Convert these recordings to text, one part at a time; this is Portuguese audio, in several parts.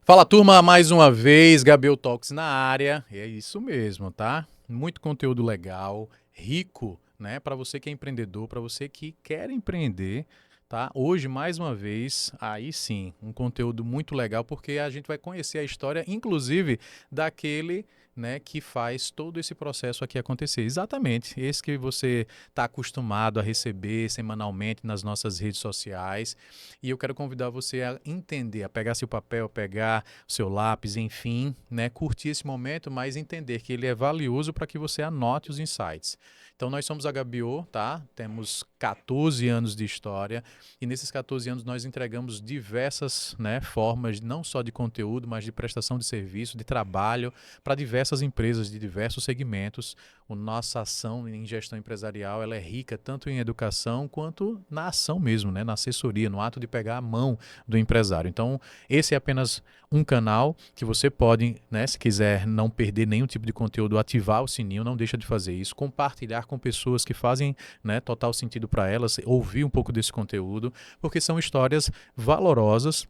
Fala, turma, mais uma vez, Gabriel Talks na área. É isso mesmo, tá? Muito conteúdo legal, rico, né? Para você que é empreendedor, para você que quer empreender, tá? Hoje, mais uma vez, aí sim, um conteúdo muito legal, porque a gente vai conhecer a história, inclusive, daquele, né, que faz todo esse processo aqui acontecer. Exatamente, esse que você está acostumado a receber semanalmente nas nossas redes sociais. E eu quero convidar você a entender, a pegar seu papel, pegar o seu lápis, enfim, né, curtir esse momento, mas entender que ele é valioso para que você anote os insights. Então, nós somos a Gabiô, tá? Temos 14 anos de história e nesses 14 anos nós entregamos diversas, né, formas, não só de conteúdo, mas de prestação de serviço, de trabalho para diversas empresas de diversos segmentos. A nossa ação em gestão empresarial ela é rica tanto em educação quanto na ação mesmo, né, na assessoria, no ato de pegar a mão do empresário. Então, esse é apenas um canal que você pode, né, se quiser não perder nenhum tipo de conteúdo, ativar o sininho, não deixa de fazer isso, compartilhar com pessoas que fazem, né, total sentido para elas, ouvir um pouco desse conteúdo, porque são histórias valorosas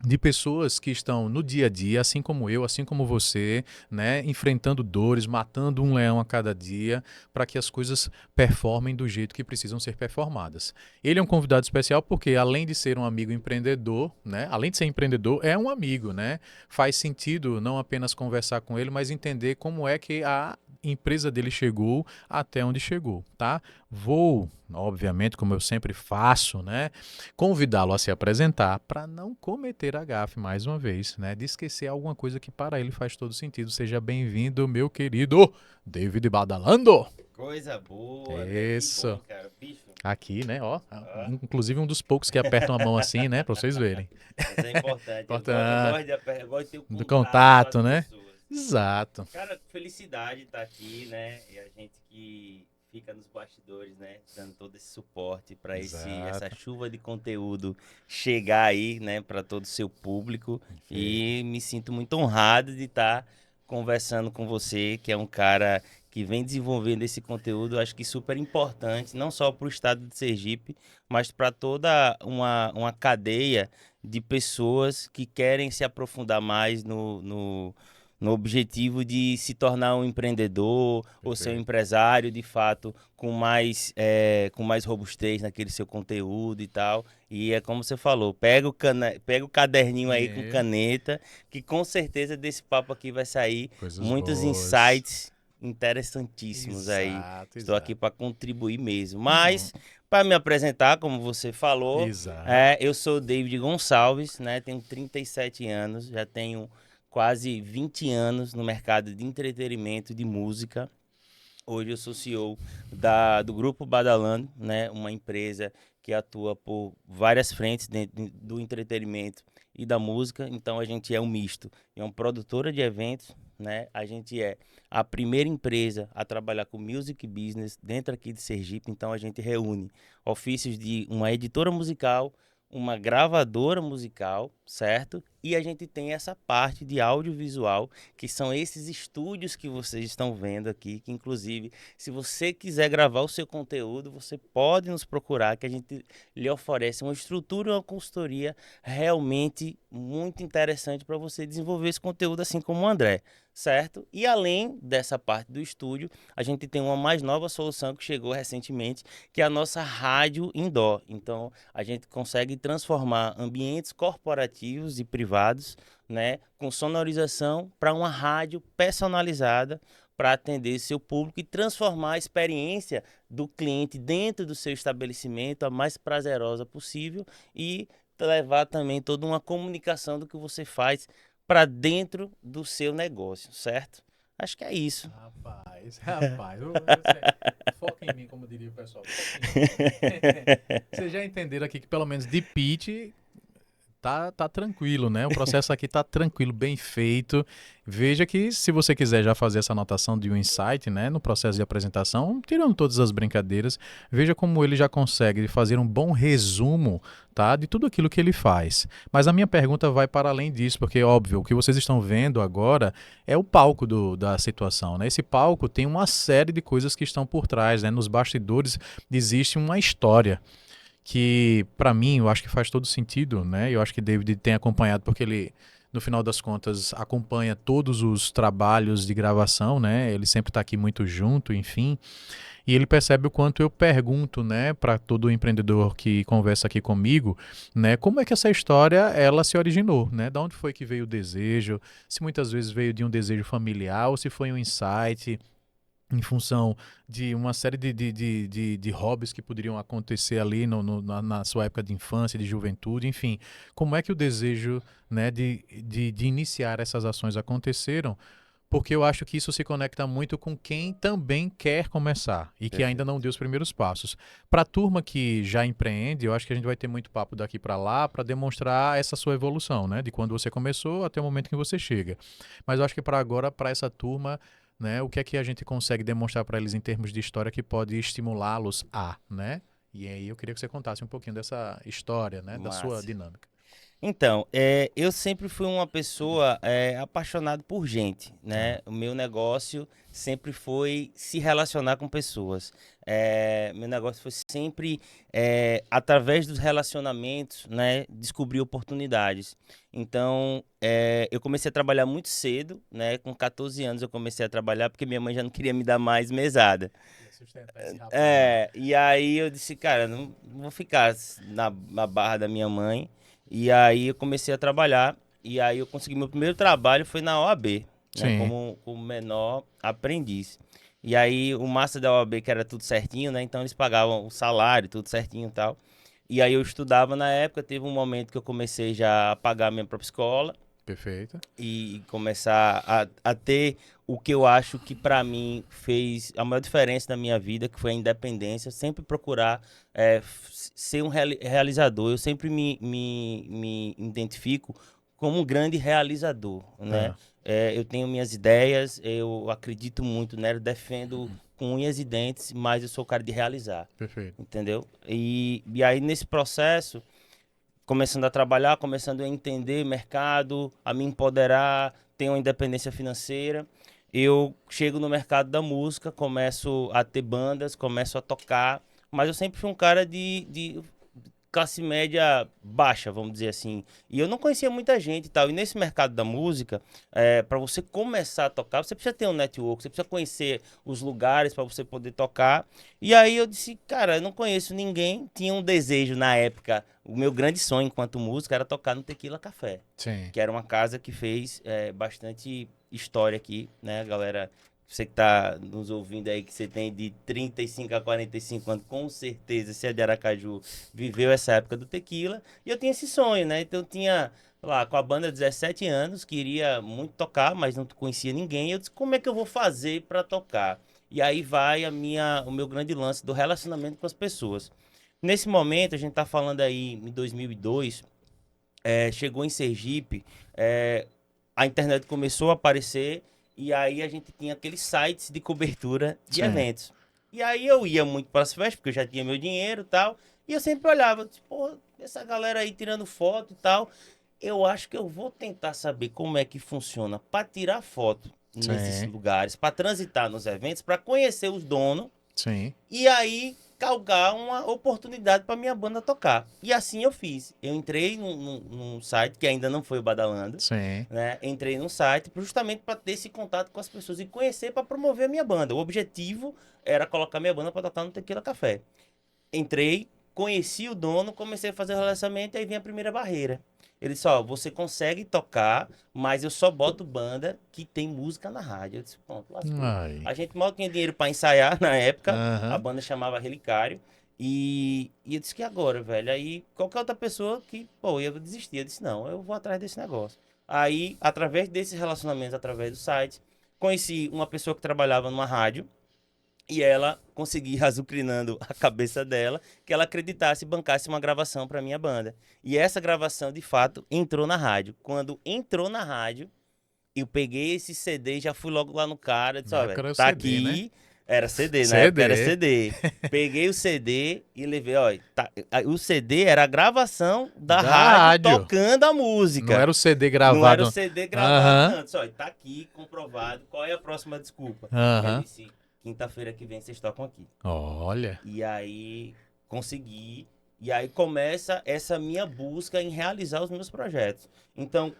de pessoas que estão no dia a dia, assim como eu, assim como você, né, enfrentando dores, matando um leão a cada dia, para que as coisas performem do jeito que precisam ser performadas. Ele é um convidado especial porque, além de ser um amigo empreendedor, né, além de ser empreendedor, é um amigo, né? Faz sentido não apenas conversar com ele, mas entender como é que a empresa dele chegou até onde chegou, tá? Vou, obviamente, como eu sempre faço, né, convidá-lo a se apresentar para não cometer a gafe mais uma vez, né? De esquecer alguma coisa que para ele faz todo sentido. Seja bem-vindo, meu querido David Badalando. Coisa boa, né? Que Isso. bom, cara. Bicho, Aqui, né? Ó, ó, inclusive um dos poucos que apertam a mão assim, né? Para vocês verem. mas é importante. Eu Importante. gosto de ter o Do contato com as contato, né? pessoas. Exato. Cara, felicidade estar aqui, né? E a gente que fica nos bastidores, né? Dando todo esse suporte para essa Exato. chuva de conteúdo chegar aí, né? Para todo o seu público. Perfeito. E me sinto muito honrado de estar conversando com você, que é um cara que vem desenvolvendo esse conteúdo, acho que super importante, não só para o estado de Sergipe, mas para toda uma cadeia de pessoas que querem se aprofundar mais no objetivo de se tornar um empreendedor ou ser um Perfeito. empresário, de fato, com mais robustez naquele seu conteúdo e tal. E é como você falou, pega o caderninho aí com E caneta, que com certeza desse papo aqui vai sair coisas muitos boas. insights interessantíssimos aí. Exato, Estou aqui exato. para contribuir mesmo. Bom, Mas, para me apresentar, como você falou, exato. eu sou David Gonçalves, né? Tenho 37 anos, já tenho quase 20 anos no mercado de entretenimento, de música. Hoje eu sou CEO do Grupo Badalando, né? Uma empresa que atua por várias frentes dentro do entretenimento e da música. Então a gente é um misto. É uma produtora de eventos, né? A gente é a primeira empresa a trabalhar com music business dentro aqui de Sergipe. Então a gente reúne ofícios de uma editora musical, uma gravadora musical, certo? E a gente tem essa parte de audiovisual, que são esses estúdios que vocês estão vendo aqui, que inclusive, se você quiser gravar o seu conteúdo, você pode nos procurar, que a gente lhe oferece uma estrutura e uma consultoria realmente muito interessante para você desenvolver esse conteúdo, assim como o André, certo? E além dessa parte do estúdio, a gente tem uma mais nova solução que chegou recentemente, que é a nossa rádio indoor. Então, a gente consegue transformar ambientes corporativos e privados, né, com sonorização para uma rádio personalizada para atender seu público e transformar a experiência do cliente dentro do seu estabelecimento a mais prazerosa possível e levar também toda uma comunicação do que você faz para dentro do seu negócio, certo? Acho que é isso. Rapaz, foca em mim, como diria o pessoal, foca em mim. Vocês já entenderam aqui que pelo menos de pitch tá tranquilo, né? O processo aqui tá tranquilo, bem feito. Veja que se você quiser já fazer essa anotação de um insight, né, no processo de apresentação, tirando todas as brincadeiras, veja como ele já consegue fazer um bom resumo, tá, de tudo aquilo que ele faz. Mas a minha pergunta vai para além disso, porque óbvio, o que vocês estão vendo agora é o palco da situação, né? Esse palco tem uma série de coisas que estão por trás, né? Nos bastidores existe uma história que para mim eu acho que faz todo sentido, né? Eu acho que David tem acompanhado porque ele no final das contas acompanha todos os trabalhos de gravação, né? Ele sempre está aqui muito junto, enfim, e ele percebe o quanto eu pergunto, né, para todo empreendedor que conversa aqui comigo, né, como é que essa história ela se originou, né? Da onde foi que veio o desejo? Se muitas vezes veio de um desejo familiar ou se foi um insight em função de uma série de hobbies que poderiam acontecer ali na sua época de infância, de juventude, enfim. Como é que o desejo, né, de iniciar essas ações aconteceram? Porque eu acho que isso se conecta muito com quem também quer começar e que ainda não Perfeito. deu os primeiros passos. Para a turma que já empreende, eu acho que a gente vai ter muito papo daqui para lá para demonstrar essa sua evolução, né? De quando você começou até o momento que você chega. Mas eu acho que para agora, para essa turma, né, o que é que a gente consegue demonstrar para eles em termos de história que pode estimulá-los a, né? E aí eu queria que você contasse um pouquinho dessa história, né, da sua Massa. dinâmica. Então, eu sempre fui uma pessoa apaixonado por gente, né? Ah, O meu negócio sempre foi se relacionar com pessoas. Meu negócio foi sempre, através dos relacionamentos, né? Descobrir oportunidades. Então, eu comecei a trabalhar muito cedo, né? Com 14 anos eu comecei a trabalhar porque minha mãe já não queria me dar mais mesada. queria sustentar esse rapaz aí. E aí eu disse, cara, não vou ficar na barra da minha mãe. E aí eu comecei a trabalhar. E aí eu consegui meu primeiro trabalho foi na OAB, né? Sim, Como menor aprendiz. E aí o massa da OAB que era tudo certinho, né? Então eles pagavam o salário, tudo certinho e tal. E aí eu estudava na época, teve um momento que eu comecei já a pagar a minha própria escola perfeito. e começar a ter o que eu acho que para mim fez a maior diferença na minha vida, que foi a independência, sempre procurar ser um realizador. Eu sempre me identifico como um grande realizador, né? É, Eu tenho minhas ideias, eu acredito muito nela, defendo com unhas e dentes, mas eu sou o cara de realizar, perfeito. entendeu? E aí nesse processo começando a trabalhar, começando a entender mercado, a me empoderar, ter uma independência financeira. Eu chego no mercado da música, começo a ter bandas, começo a tocar, mas eu sempre fui um cara de classe média baixa, vamos dizer assim. E eu não conhecia muita gente e tal. E nesse mercado da música, para você começar a tocar, você precisa ter um network, você precisa conhecer os lugares para você poder tocar. E aí eu disse, cara, eu não conheço ninguém. Tinha um desejo na época, o meu grande sonho enquanto músico era tocar no Tequila Café, Sim. que era uma casa que fez bastante história aqui, né, galera? Você que tá nos ouvindo aí, que você tem de 35 a 45 anos, com certeza, se é de Aracaju, viveu essa época do tequila. E eu tinha esse sonho, né? Então eu tinha lá com a banda 17 anos, queria muito tocar, mas não conhecia ninguém. Eu disse, como é que eu vou fazer para tocar? E aí vai o meu grande lance do relacionamento com as pessoas. Nesse momento, a gente tá falando aí em 2002, chegou em Sergipe, a internet começou a aparecer e aí a gente tinha aqueles sites de cobertura de Sim. eventos. E aí eu ia muito para as festas, porque eu já tinha meu dinheiro e tal, e eu sempre olhava, tipo, pô, essa galera aí tirando foto e tal, eu acho que eu vou tentar saber como é que funciona para tirar foto nesses Sim. lugares, para transitar nos eventos, para conhecer os donos Sim. e aí calgar uma oportunidade para minha banda tocar. E assim eu fiz. Eu entrei num site que ainda não foi o Badalando, Sim. né? Entrei num site justamente para ter esse contato com as pessoas e conhecer para promover a minha banda. O objetivo era colocar minha banda para tocar no Tequila Café. Entrei, conheci o dono, comecei a fazer o relacionamento e aí vem a primeira barreira. Ele disse, ó, você consegue tocar, mas eu só boto banda que tem música na rádio. Eu disse, pronto, lascou. Ai. A gente mal tinha dinheiro para ensaiar na época, a Aham. banda chamava Relicário. E eu disse que agora, velho. Aí qualquer outra pessoa que, pô, eu desistir. Eu disse, não, eu vou atrás desse negócio. Aí, através desses relacionamentos, através do site, conheci uma pessoa que trabalhava numa rádio E ela consegui azucrinando a cabeça dela que ela acreditasse e bancasse uma gravação para minha banda. E essa gravação, de fato, entrou na rádio. Quando entrou na rádio, eu peguei esse CD e já fui logo lá no cara, disse, Na ó, época velho, era o tá CD, né? aqui. Era CD, na época era CD. CD. Peguei o CD e levei, ó, o CD era a gravação da Da rádio rádio. tocando a Não música. era o CD Não era o gravado. CD gravado, Aham. não. Disse, ó, tá aqui, comprovado. Qual é a próxima desculpa? Aí eu Aham. disse, quinta-feira que vem vocês tocam aqui. Olha. E aí consegui. E aí começa essa minha busca em realizar os meus projetos. Então,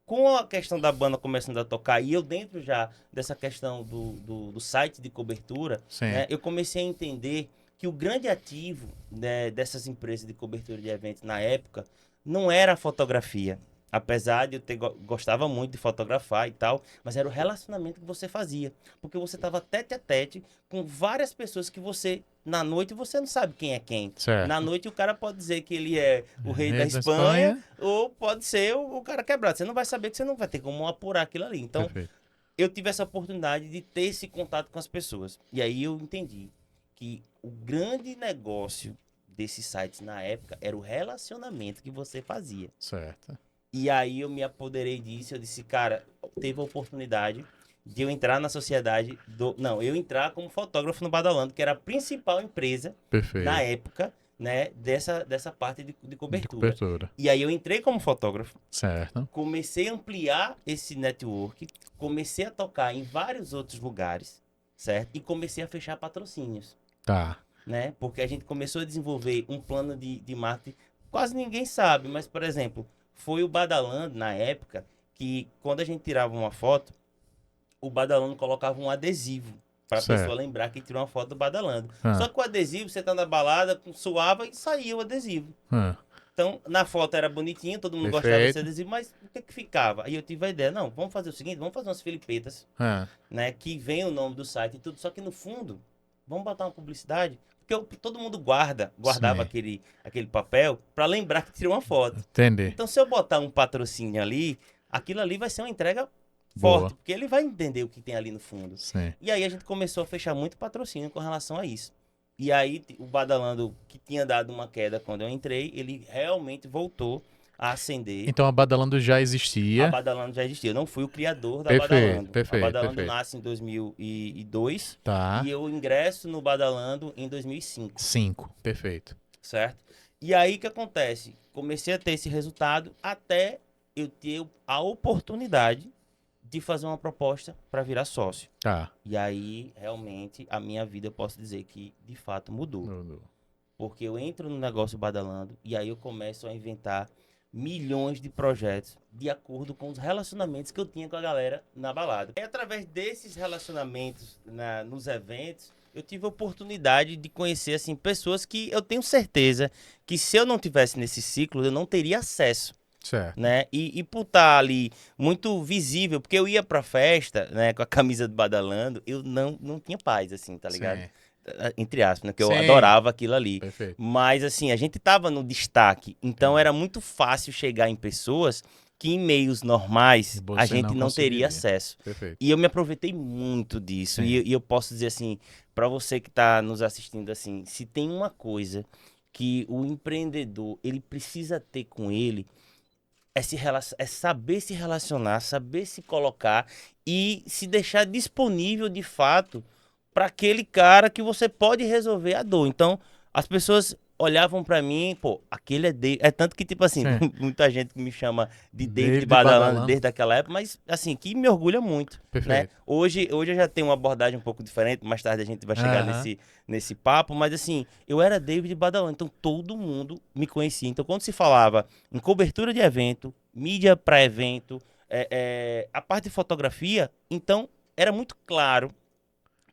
com a questão da banda começando a tocar, e eu dentro já dessa questão do site de cobertura, Sim. né, eu comecei a entender que o grande ativo, né, dessas empresas de cobertura de eventos na época não era a fotografia. Apesar de eu gostava muito de fotografar e tal, mas era o relacionamento que você fazia. Porque você estava tete a tete com várias pessoas que você, na noite, você não sabe quem é quem. Na Certo. noite o cara pode dizer que ele é o rei da Rei da Espanha, Espanha. ou pode ser o cara quebrado. Você não vai saber que você não vai ter como apurar aquilo ali. Então, Perfeito. eu tive essa oportunidade de ter esse contato com as pessoas. E aí eu entendi que o grande negócio desses sites na época era o relacionamento que você fazia. Certo. E aí eu me apoderei disso. Eu disse, cara, teve a oportunidade de eu entrar na sociedade do. Não, eu entrar como fotógrafo no Badalando, que era a principal empresa na Perfeito. época, né, dessa parte de De cobertura. cobertura. E aí eu entrei como fotógrafo, Certo. comecei a ampliar esse network, comecei a tocar em vários outros lugares, certo? E comecei a fechar patrocínios, Tá. né? Porque a gente começou a desenvolver um plano de marketing, quase ninguém sabe, mas, por exemplo, foi o Badalando, na época, que quando a gente tirava uma foto, o Badalando colocava um adesivo para a pessoa Certo. lembrar que tirou uma foto do Badalando. Só Ah. que o adesivo, você tá na balada, suava e saía o adesivo. Ah. Então, na foto era bonitinho, todo mundo gostava desse Perfeito. adesivo, mas o que que ficava? Aí eu tive a ideia, não, vamos fazer o seguinte, vamos fazer umas filipetas, Ah. né, que vem o nome do site e tudo, só que no fundo, vamos botar uma publicidade, porque todo mundo guardava Sim. aquele papel para lembrar que tirou uma foto. Entendi. Então, se eu botar um patrocínio ali, aquilo ali vai ser uma entrega Boa. forte, porque ele vai entender o que tem ali no fundo. Sim. E aí a gente começou a fechar muito patrocínio com relação a isso. E aí o Badalando, que tinha dado uma queda quando eu entrei, ele realmente voltou a ascender. Então a Badalando já A existia. Badalando já existia. Eu não fui o criador da Perfeito, Badalando. A perfeito, Badalando perfeito. nasce em 2002 Tá. e eu ingresso no Badalando em 2005, 5. Perfeito. certo? E aí o que acontece? Comecei a ter esse resultado até eu ter a oportunidade de fazer uma proposta para virar sócio. Tá. E aí, realmente, a minha vida, eu posso dizer que, de fato, mudou. Porque eu entro no negócio Badalando e aí eu começo a inventar milhões de projetos de acordo com os relacionamentos que eu tinha com a galera na balada. E através desses relacionamentos nos eventos, eu tive a oportunidade de conhecer assim pessoas que eu tenho certeza que se eu não tivesse nesse ciclo, eu não teria acesso. Certo. Né? E por estar ali muito visível, porque eu ia pra festa, né, com a camisa do Badalando, eu não tinha paz, assim, tá ligado? Sim. Entre aspas, né? Que eu Sim. adorava aquilo ali. Perfeito. Mas, assim, a gente tava no destaque, então Entendi. era muito fácil chegar em pessoas que em meios normais a Você gente não não teria conseguiria. acesso. Perfeito. E eu me aproveitei muito disso. Sim. E eu posso dizer assim, pra você que tá nos assistindo, assim, se tem uma coisa que o empreendedor, ele precisa ter com ele, é saber se relacionar, saber se colocar e se deixar disponível de fato para aquele cara que você pode resolver a dor. Então, as pessoas olhavam para mim, pô, aquele é David. É tanto que, tipo assim, Sim. muita gente me chama de David David Badalando Badalando. desde aquela época, mas, assim, que me orgulha muito, né? Perfeito. Hoje eu já tenho uma abordagem um pouco diferente, mais tarde a gente vai chegar Aham. nesse papo, mas, assim, eu era David Badalando, então todo mundo me conhecia. Então, quando se falava em cobertura de evento, mídia para evento, a parte de fotografia, então era muito claro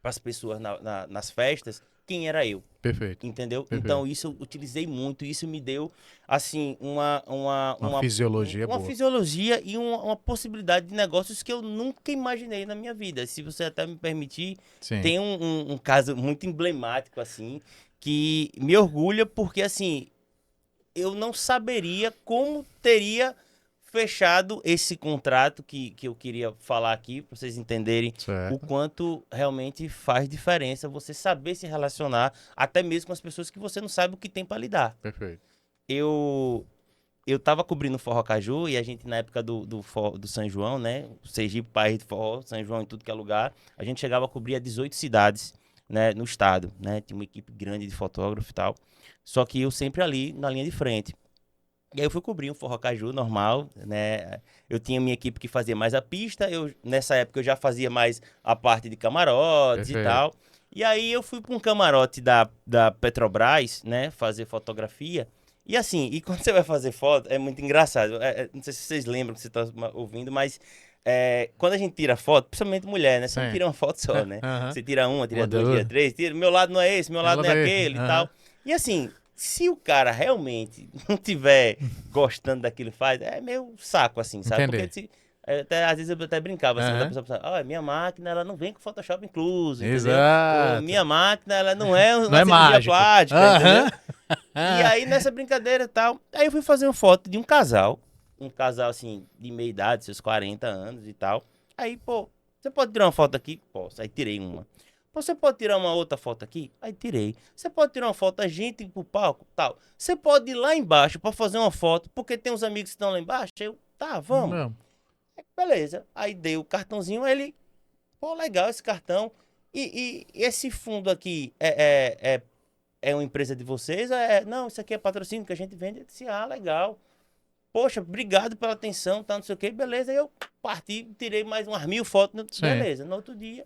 para as pessoas nas festas quem era eu, Perfeito. entendeu? Perfeito. Então isso eu utilizei muito, isso me deu assim Uma fisiologia uma boa. fisiologia e uma possibilidade de negócios que eu nunca imaginei na minha vida. Se você até me permitir, Sim. tem um caso muito emblemático assim que me orgulha porque assim eu não saberia como teria Fechado esse contrato que eu queria falar aqui, para vocês entenderem o Certo. quanto realmente faz diferença você saber se relacionar, até mesmo com as pessoas que você não sabe o que tem para lidar. Perfeito. Eu tava cobrindo o Forró Caju e a gente, na época do São João, né? Sergipe, país de forró, São João em tudo que é lugar, a gente chegava a cobrir 18 cidades, né, no estado, né? Tinha uma equipe grande de fotógrafos e tal. Só que eu sempre ali na linha de frente. E aí eu fui cobrir um Forró Caju normal, né? Eu tinha minha equipe que fazia mais a pista, nessa época eu já fazia mais a parte de camarotes e Perfeito. tal. E aí eu fui para um camarote da Petrobras, né, fazer fotografia. E assim, e quando você vai fazer foto, é muito engraçado. Não sei se vocês lembram que você está ouvindo, mas quando a gente tira foto, principalmente mulher, né? Você não Sim. tira uma foto só, né? Aham. Você tira uma, tira Uma duas, tira duas. três, tira. Meu lado não é esse, meu lado Ela não é daí. aquele e Aham. tal. E assim, se o cara realmente não tiver gostando daquilo que faz, é meio saco, assim, sabe? Porque Entendi. às vezes eu até brincava assim, quando a Aham. pessoa pensava, ó, minha máquina, ela não vem com Photoshop incluso, entendeu? Ou, Exato. minha máquina, ela não é Não uma é cirurgia mágico. plástica, Aham. entendeu? E aí, nessa brincadeira e tal, aí eu fui fazer uma foto de um casal, assim, de meia idade, seus 40 anos e tal. Aí, pô, você pode tirar uma foto aqui? Posso. Aí tirei uma. Pô, você pode tirar uma outra foto aqui? Aí tirei. Você pode tirar uma foto da gente ir pro palco? Tal. Você pode ir lá embaixo pra fazer uma foto, porque tem uns amigos que estão lá embaixo? Eu, tá, vamos. Não. Beleza. Aí dei o cartãozinho, aí ele, pô, legal esse cartão. E esse fundo aqui é uma empresa de vocês? Não, isso aqui é patrocínio que a gente vende. Eu disse, ah, legal. Poxa, obrigado pela atenção, tá, não sei o quê. Beleza, aí eu parti, tirei mais umas 1000 fotos. Sim. Beleza, no outro dia,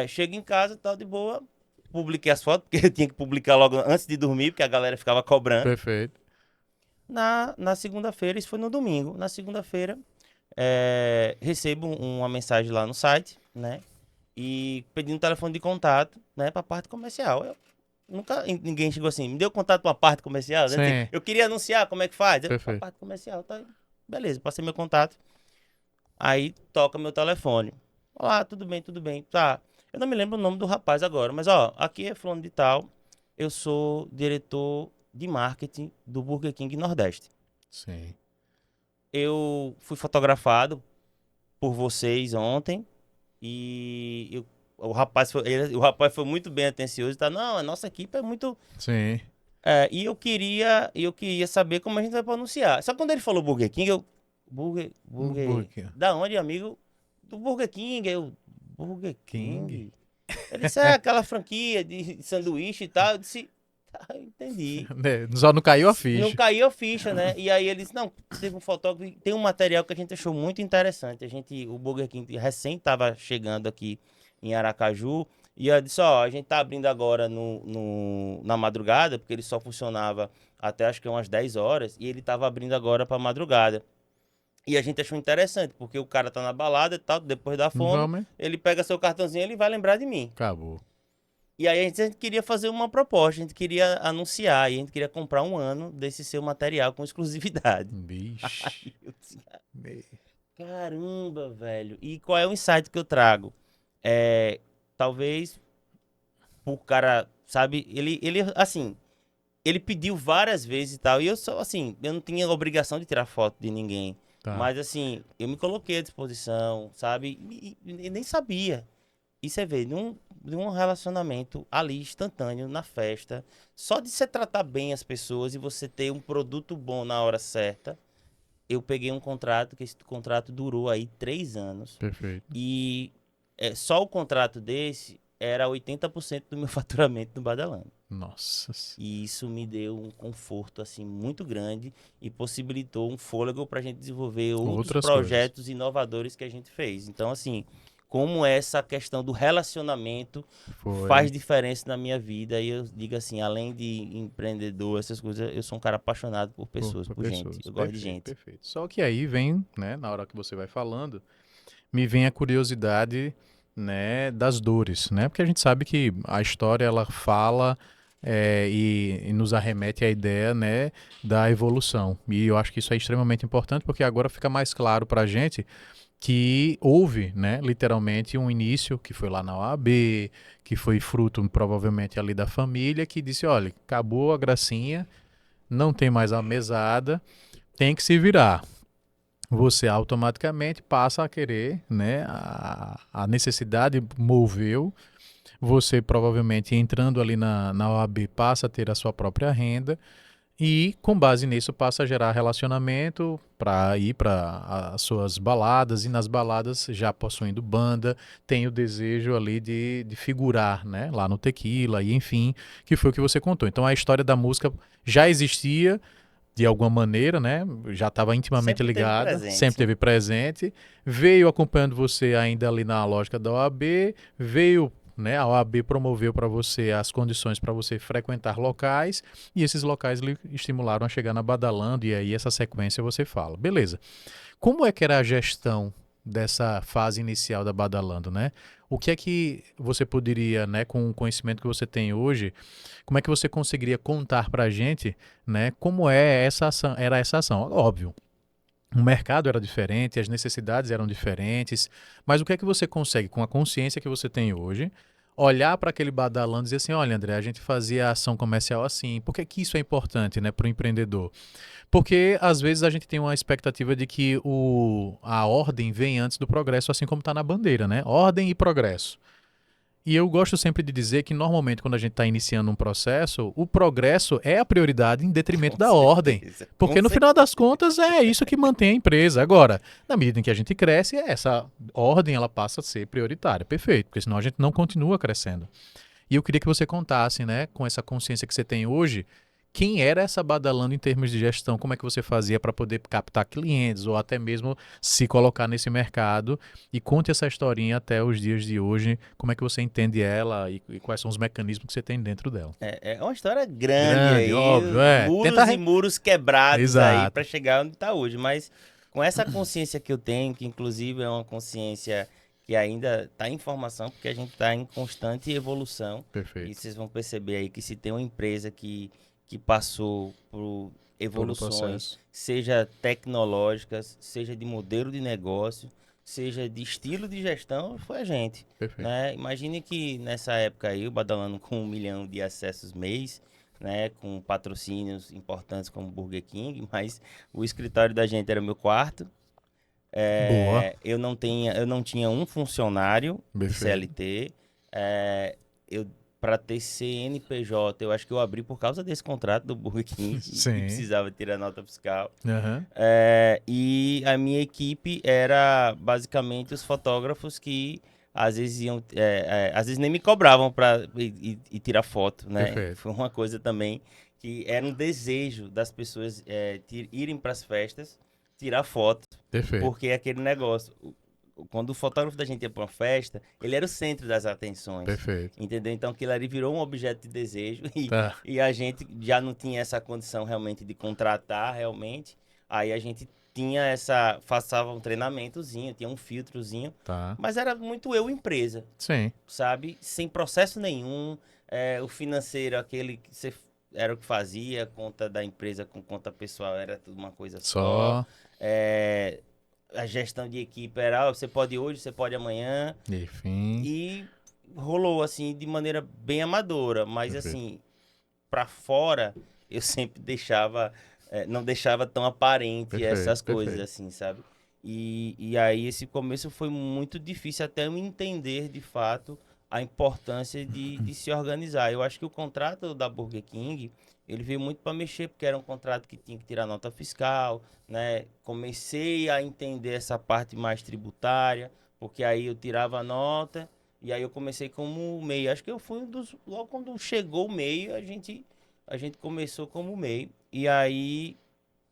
chego em casa, tal, de boa. Publiquei as fotos, porque eu tinha que publicar logo antes de dormir, porque a galera ficava cobrando. Perfeito. Na segunda-feira, isso foi no domingo. Na segunda-feira, recebo uma mensagem lá no site, né? E pedindo telefone de contato, né, pra parte comercial. Ninguém chegou assim, me deu contato pra parte comercial, né? Assim, Sim. eu queria anunciar, como é que faz? Pra Perfeito. parte comercial, tá? Beleza, passei meu contato. Aí toca meu telefone. Olá, tudo bem, tudo bem. Tá. Eu não me lembro o nome do rapaz agora, mas ó, aqui é fulano de tal. Eu sou diretor de marketing do Burger King Nordeste. Sim. Eu fui fotografado por vocês ontem e o rapaz foi muito bem atencioso, tá? Não, a nossa equipe é muito. Sim. E eu queria saber como a gente vai pronunciar. Só que quando ele falou Burger King, eu. Burger. Burger Da onde, amigo? Do Burger King. Burger King. King? Ele disse, aquela franquia de sanduíche e tal. Eu disse, tá, eu entendi. Né, só não caiu a Não ficha. caiu a ficha, né? E aí ele disse, não, teve um fotógrafo, tem um material que a gente achou muito interessante. O Burger King recém estava chegando aqui em Aracaju, e eu disse, ó, a gente tá abrindo agora na madrugada, porque ele só funcionava até acho que umas 10 horas, e ele tava abrindo agora pra madrugada. E a gente achou interessante, porque o cara tá na balada e tal, depois da fome, Vamos. ele pega seu cartãozinho, ele vai lembrar de mim. Acabou. E aí a gente queria fazer uma proposta, a gente queria anunciar, e a gente queria comprar um ano desse seu material com exclusividade. Bicho. Aí eu disse, caramba, velho. E qual é o insight que eu trago? Talvez o cara, sabe, ele assim, ele pediu várias vezes e tal, e eu só, assim, eu não tinha obrigação de tirar foto de ninguém. Tá. Mas assim, eu me coloquei à disposição, sabe? E nem sabia. E você vê, num relacionamento ali, instantâneo, na festa, só de você tratar bem as pessoas e você ter um produto bom na hora certa, eu peguei um contrato, que esse contrato durou aí 3 anos. Perfeito. E só o contrato desse era 80% do meu faturamento no Badalando. Nossa. E isso me deu um conforto assim muito grande e possibilitou um fôlego para a gente desenvolver outros Outras coisas. projetos inovadores que a gente fez. Então, assim, como essa questão do relacionamento Foi. faz diferença na minha vida. E eu digo assim, além de empreendedor, essas coisas, eu sou um cara apaixonado por pessoas, por pessoas. gente. Eu gosto de Perfeito, gente. Perfeito. Só que aí vem, né, na hora que você vai falando, me vem a curiosidade, né, das dores, né? Porque a gente sabe que a história ela fala e nos arremete à ideia, né, da evolução. E eu acho que isso é extremamente importante porque agora fica mais claro para a gente que houve, né, literalmente um início que foi lá na OAB, que foi fruto provavelmente ali da família, que disse, olha, acabou a gracinha, não tem mais a mesada, tem que se virar. você automaticamente passa a querer, né? A necessidade moveu, você provavelmente entrando ali na OAB passa a ter a sua própria renda e com base nisso passa a gerar relacionamento para ir para as suas baladas e nas baladas já possuindo banda, tem o desejo ali de figurar, né? Lá no Tequila e enfim, que foi o que você contou. Então a história da música já existia de alguma maneira, né? Já estava intimamente Sempre teve ligada, sempre presente. teve presente, veio acompanhando você ainda ali na lógica da OAB, veio, né? A OAB promoveu para você as condições para você frequentar locais e esses locais lhe estimularam a chegar na Badalando e aí essa sequência você fala. Beleza. Como é que era a gestão dessa fase inicial da Badalando, né? O que é que você poderia, né, com o conhecimento que você tem hoje, como é que você conseguiria contar para a gente, né, como é essa ação, era essa ação? Óbvio, o mercado era diferente, as necessidades eram diferentes, mas o que é que você consegue, com a consciência que você tem hoje, olhar para aquele badalando e dizer assim, olha, André, a gente fazia ação comercial assim, por que que isso é importante, né, para o empreendedor? Porque às vezes a gente tem uma expectativa de que a ordem vem antes do progresso, assim como está na bandeira, né? Ordem e progresso. E eu gosto sempre de dizer que normalmente quando a gente está iniciando um processo, o progresso é a prioridade em detrimento Com da ordem. certeza, com Porque no final certeza. das contas é isso que mantém a empresa. Agora, na medida em que a gente cresce, essa ordem ela passa a ser prioritária. Perfeito, porque senão a gente não continua crescendo. E eu queria que você contasse, né, com essa consciência que você tem hoje, quem era essa Badalando em termos de gestão, como é que você fazia para poder captar clientes ou até mesmo se colocar nesse mercado e conte essa historinha até os dias de hoje, como é que você entende ela e quais são os mecanismos que você tem dentro dela. É uma história grande Grande, aí, óbvio, é. muros e muros quebrados aí Exato. para chegar onde está hoje. Mas com essa consciência que eu tenho, que inclusive é uma consciência que ainda está em formação, porque a gente está em constante evolução. E Perfeito. vocês vão perceber aí que se tem uma empresa que passou por Todo o evoluções, processo. seja tecnológicas, seja de modelo de negócio, seja de estilo de gestão, foi a gente. Perfeito. Né? Imagine que nessa época aí, o Badalando com 1 milhão de acessos mês, né, com patrocínios importantes como Burger King, mas o escritório da gente era meu quarto. Boa. Eu não tinha um funcionário de Perfeito. CLT. Eu para ter CNPJ, eu acho que eu abri por causa desse contrato do Burger King e Sim. precisava tirar nota fiscal. Aham. E a minha equipe era basicamente os fotógrafos que às vezes iam, às vezes nem me cobravam para ir tirar foto, né? Perfeito. Foi uma coisa também que era um desejo das pessoas irem para as festas, tirar foto, Perfeito. porque é aquele negócio. Quando o fotógrafo da gente ia para uma festa, ele era o centro das atenções. Perfeito. Entendeu? Então aquilo ali virou um objeto de desejo Tá. e a gente já não tinha essa condição realmente de contratar realmente. Aí a gente passava um treinamentozinho, tinha um filtrozinho, Tá. mas era muito eu empresa, Sim. sabe? Sem processo nenhum. O financeiro, aquele que você era o que fazia, conta da empresa com conta pessoal, era tudo uma coisa só. Só. É, a gestão de equipe era, você pode hoje, você pode amanhã. Enfim. E rolou assim de maneira bem amadora, mas Perfeito. assim, para fora eu sempre deixava, não deixava tão aparente Perfeito. essas coisas Perfeito. assim, sabe? E aí esse começo foi muito difícil até eu entender de fato a importância de se organizar. Eu acho que o contrato da Burger King, ele veio muito para mexer, porque era um contrato que tinha que tirar nota fiscal, né? Comecei a entender essa parte mais tributária, porque aí eu tirava a nota e aí eu comecei como MEI. Acho que eu fui um dos. Logo quando chegou o MEI, a gente começou como MEI. E aí.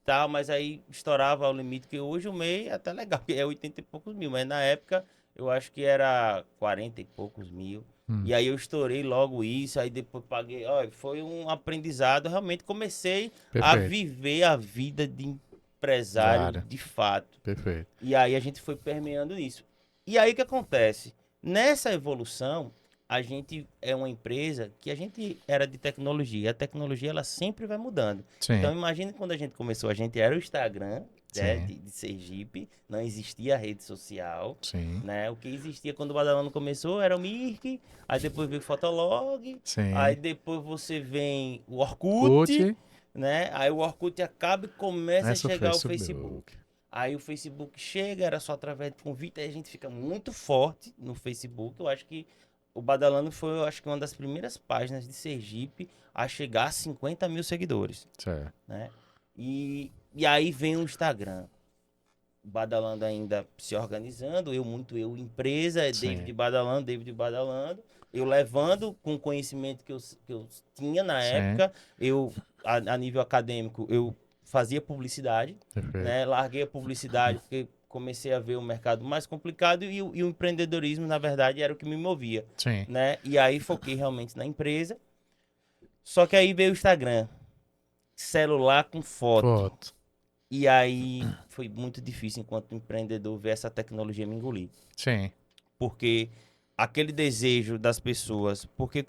Tá, mas aí estourava o limite, que hoje o MEI é até legal, que é 80 e poucos mil, mas na época eu acho que era 40 e poucos mil. Hum. E aí eu estourei logo isso, aí depois paguei. Olha, foi um aprendizado. Realmente comecei a Perfeito. viver a vida de Da empresário área. de fato. Perfeito. E aí a gente foi permeando isso. E aí o que acontece? Nessa evolução, a gente é uma empresa que a gente era de tecnologia. A tecnologia ela sempre vai mudando. Então Sim. imagine quando a gente começou, a gente era o Instagram, né, Sim. de Sergipe, não existia rede social, Sim. né? O que existia quando o Badalando começou era o Mirk, aí depois veio o Fotolog, aí Sim. depois você vem o Orkut, Orkut né? Aí o Orkut acaba e começa a nessa chegar o Facebook. Facebook. Aí o Facebook chega, era só através de convite, aí a gente fica muito forte no Facebook. Eu acho que o Badalando foi, eu acho que uma das primeiras páginas de Sergipe a chegar a 50 mil seguidores, Certo. né? E aí vem o Instagram. Badalando ainda se organizando, eu empresa, é Sim. David Badalando, eu levando com o conhecimento que eu tinha na Sim. época, a nível acadêmico, eu fazia publicidade, Perfeito. né? Larguei a publicidade porque comecei a ver o mercado mais complicado e o empreendedorismo, na verdade, era o que me movia, Sim. né? E aí foquei realmente na empresa, só que aí veio o Instagram, celular com foto. Foto. E aí foi muito difícil, enquanto empreendedor, ver essa tecnologia me engolir. Sim. Porque aquele desejo das pessoas. Porque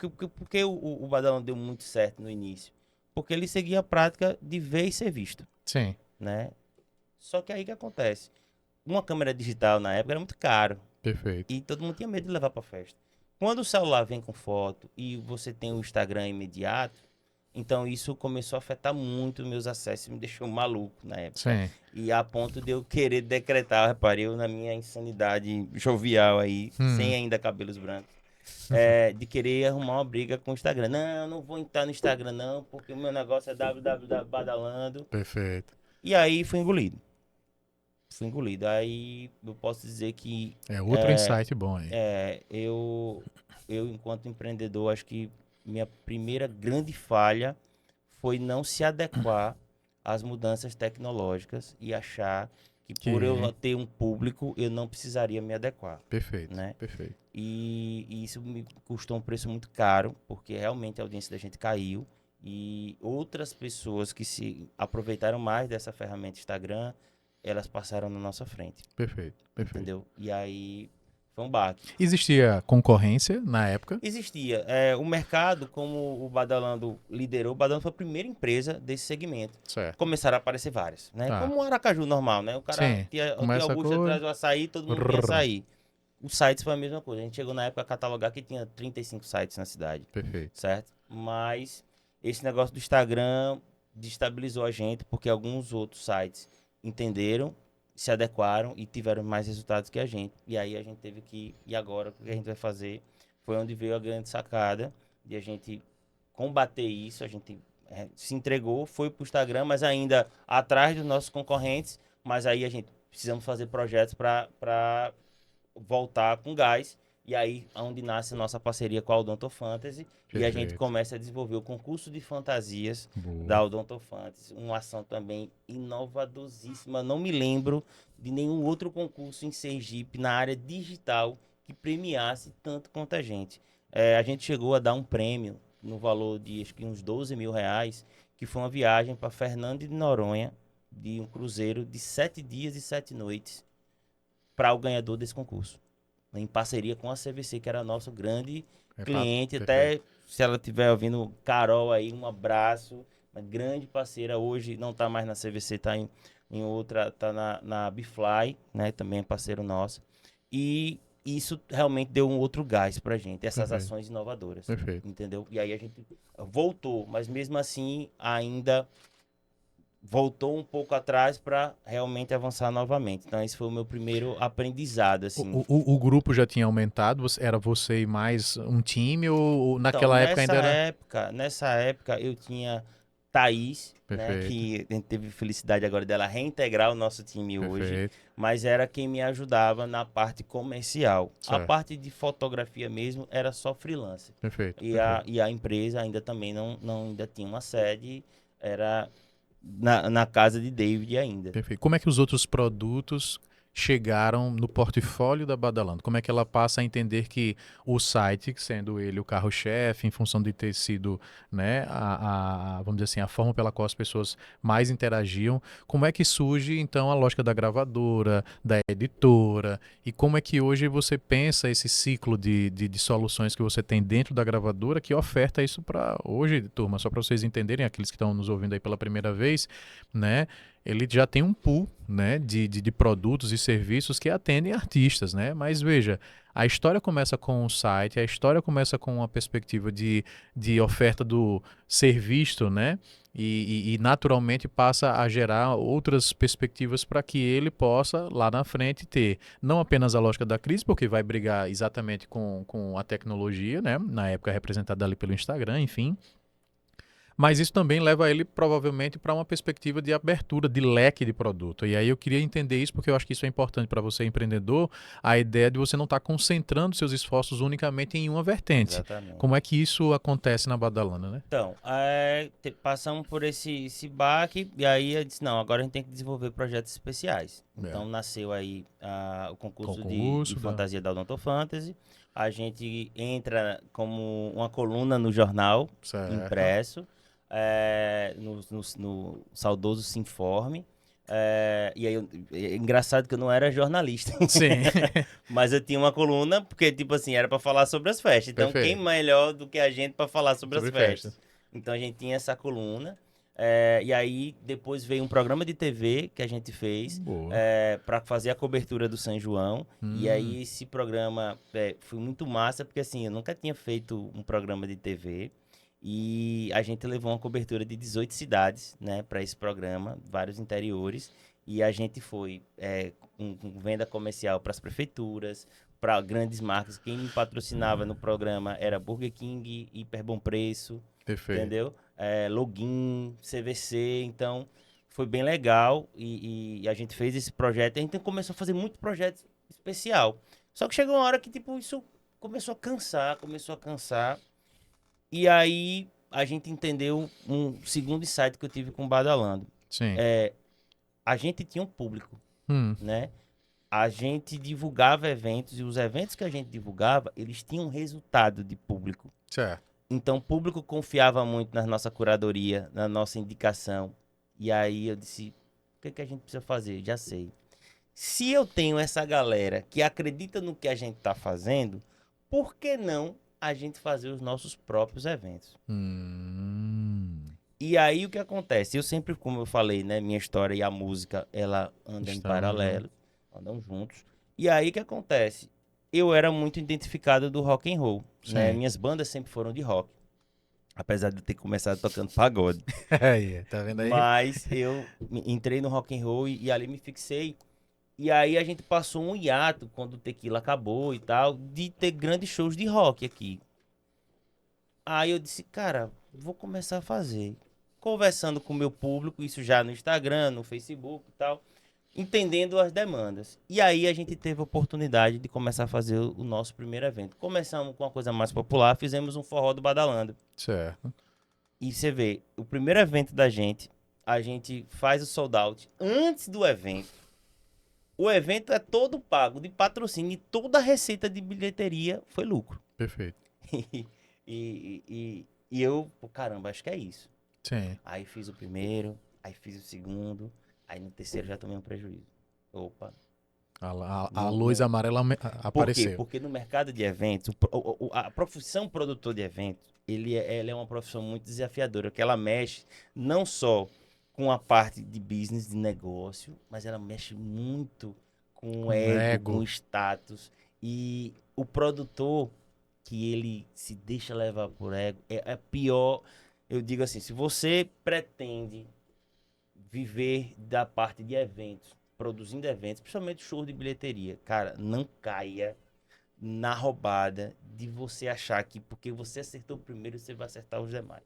o Badalão deu muito certo no início? Porque ele seguia a prática de ver e ser visto, Sim. né? Só que aí que acontece? Uma câmera digital na época era muito caro. Perfeito. E todo mundo tinha medo de levar para festa. Quando o celular vem com foto e você tem o Instagram imediato, então isso começou a afetar muito meus acessos, me deixou maluco na época. Sim. E a ponto de eu querer decretar, reparei eu na minha insanidade jovial aí, sem Hum. ainda cabelos brancos, de querer arrumar uma briga com o Instagram. Não, eu não vou entrar no Instagram não, porque o meu negócio é www badalando. Perfeito. E aí fui engolido. Fui engolido. Aí eu posso dizer que É outro insight bom aí. eu, enquanto empreendedor, acho que minha primeira grande falha foi não se adequar às mudanças tecnológicas e achar que por eu Que ter um público, eu não precisaria me adequar, perfeito. né? Perfeito. E isso me custou um preço muito caro, porque realmente a audiência da gente caiu e outras pessoas que se aproveitaram mais dessa ferramenta Instagram, elas passaram na nossa frente, Perfeito. Perfeito. entendeu? E aí foi um baque. Existia concorrência na época? Existia. O mercado, como o Badalando liderou, o Badalando foi a primeira empresa desse segmento. Certo. Começaram a aparecer várias, né? Tá. Como o Aracaju normal, né? O cara Sim. tinha Começa a Augusta coisa. traz o açaí, todo mundo vinha Rrr. açaí. Os sites foi a mesma coisa. A gente chegou na época a catalogar que tinha 35 sites na cidade, Perfeito. certo? Mas esse negócio do Instagram destabilizou a gente, porque alguns outros sites entenderam, se adequaram e tiveram mais resultados que a gente. E aí a gente teve que, e agora o que a gente vai fazer? Foi onde veio a grande sacada de a gente combater isso. A gente se entregou, foi para o Instagram, mas ainda atrás dos nossos concorrentes. Mas aí a gente precisamos fazer projetos para voltar com gás. E aí, onde nasce a nossa parceria com a Odonto Fantasy. E a gente Perfeito. começa a desenvolver o concurso de fantasias Boa. da Odonto Fantasy. Uma ação também inovadosíssima. Não me lembro de nenhum outro concurso em Sergipe na área digital que premiasse tanto quanto a gente. A gente chegou a dar um prêmio no valor de acho que uns 12 mil reais, que foi uma viagem para Fernando de Noronha, de um cruzeiro de 7 dias e 7 noites, para o ganhador desse concurso, em parceria com a CVC, que era nosso grande cliente. Perfeito. Até se ela estiver ouvindo, Carol aí, um abraço, uma grande parceira. Hoje não está mais na CVC, está em outra, está na Bifly, né? Também é parceiro nosso. E isso realmente deu um outro gás pra gente, essas Perfeito. ações inovadoras, Perfeito. entendeu? E aí a gente voltou, mas mesmo assim ainda voltou um pouco atrás para realmente avançar novamente. Então esse foi o meu primeiro aprendizado, assim. O grupo já tinha aumentado? Era você e mais um time ou Então, naquela época ainda era? nessa época eu tinha Thaís, né, Perfeito. que a gente teve felicidade agora dela reintegrar o nosso time hoje, Perfeito. mas era quem me ajudava na parte comercial. A Certo. parte de fotografia mesmo era só freelancer. Perfeito. E Perfeito. a empresa ainda também não ainda tinha uma sede, era na casa de David ainda. Perfeito. Como é que os outros produtos chegaram no portfólio da Badalando? Como é que ela passa a entender que o site, sendo ele o carro-chefe, em função de ter sido, né, vamos dizer assim, a forma pela qual as pessoas mais interagiam, como é que surge então a lógica da gravadora, da editora, e como é que hoje você pensa esse ciclo de soluções que você tem dentro da gravadora que oferta isso para hoje, turma, só para vocês entenderem, aqueles que estão nos ouvindo aí pela primeira vez, né? Ele já tem um pool, né, de produtos e serviços que atendem artistas, né? Mas veja, a história começa com o site, a história começa com uma perspectiva de oferta do ser visto, né? e naturalmente passa a gerar outras perspectivas para que ele possa, lá na frente, ter não apenas a lógica da crise, porque vai brigar exatamente com a tecnologia, né? Na época representada ali pelo Instagram, enfim. Mas isso também leva ele provavelmente para uma perspectiva de abertura, de leque de produto. E aí eu queria entender isso porque eu acho que isso é importante para você, empreendedor, a ideia de você não estar concentrando seus esforços unicamente em uma vertente. Exatamente. Como é que isso acontece na Badalona, né? Então, passamos por esse baque, e aí eu disse, não, agora a gente tem que desenvolver projetos especiais. Então, É. nasceu aí o concurso de Concurso, fantasia da Odonto Fantasy. A gente entra como uma coluna no jornal, certo. impresso, no saudoso Sinforme. E aí, é engraçado que eu não era jornalista. Sim, Mas eu tinha uma coluna, porque, tipo assim, era pra falar sobre as festas. Então, quem perfeito. melhor do que a gente pra falar sobre as Sobre festas? festas. Então, a gente tinha essa coluna. E aí, depois veio um programa de TV que a gente fez Boa. para fazer a cobertura do São João. E Hum, aí, esse programa foi muito massa, porque, assim, eu nunca tinha feito um programa de TV. E a gente levou uma cobertura de 18 cidades, né, para esse programa, vários interiores. E a gente foi com venda comercial para as prefeituras, para grandes marcas. Quem me patrocinava no programa era Burger King, Hiper Bom Preço, perfeito. entendeu? Login, CVC, então foi bem legal e a gente fez esse projeto. A gente começou a fazer muito projeto especial. Só que chegou uma hora que, tipo, isso começou a cansar. E aí a gente entendeu um segundo insight que eu tive com o Badalando. Sim. É, a gente tinha um público, Hum, né? A gente divulgava eventos e os eventos que a gente divulgava, eles tinham resultado de público. certo. Então, o público confiava muito na nossa curadoria, na nossa indicação. E aí eu disse, o que é que a gente precisa fazer? Já sei. Se eu tenho essa galera que acredita no que a gente está fazendo, por que não a gente fazer os nossos próprios eventos? Hum, E aí o que acontece? Eu sempre, como eu falei, né, minha história e a música, ela anda em estamos juntos. paralelo, andam juntos. E aí o que acontece? Eu era muito identificado do rock and roll, né? Sim. Minhas bandas sempre foram de rock, apesar de eu ter começado tocando pagode. Aí, tá vendo aí? Mas eu entrei no rock and roll e ali me fixei. E aí a gente passou um hiato quando o Tequila acabou e tal, de ter grandes shows de rock aqui. Aí eu disse, cara, vou começar a fazer. Conversando com o meu público, isso já no Instagram, no Facebook e tal, entendendo as demandas. E aí a gente teve a oportunidade de começar a fazer o nosso primeiro evento. Começamos com uma coisa mais popular, fizemos um forró do Badalando. Certo. E você vê, o primeiro evento da gente, a gente faz o sold out antes do evento. O evento é todo pago de patrocínio e toda a receita de bilheteria foi lucro. Perfeito. E eu, pô, caramba, acho que é isso. Sim. Aí fiz o primeiro, aí fiz o segundo, aí no terceiro já tomei um prejuízo. Opa. A Não, luz não. amarela Por quê? apareceu. Porque no mercado de eventos, a profissão produtor de eventos, ela é uma profissão muito desafiadora, que ela mexe não só com a parte de business, de negócio, mas ela mexe muito com o Com ego, com o ego. status. E o produtor, que ele se deixa levar por ego, é pior. Eu digo assim, se você pretende viver da parte de eventos, produzindo eventos, principalmente shows de bilheteria, cara, não caia na roubada de você achar que porque você acertou o primeiro, você vai acertar os demais.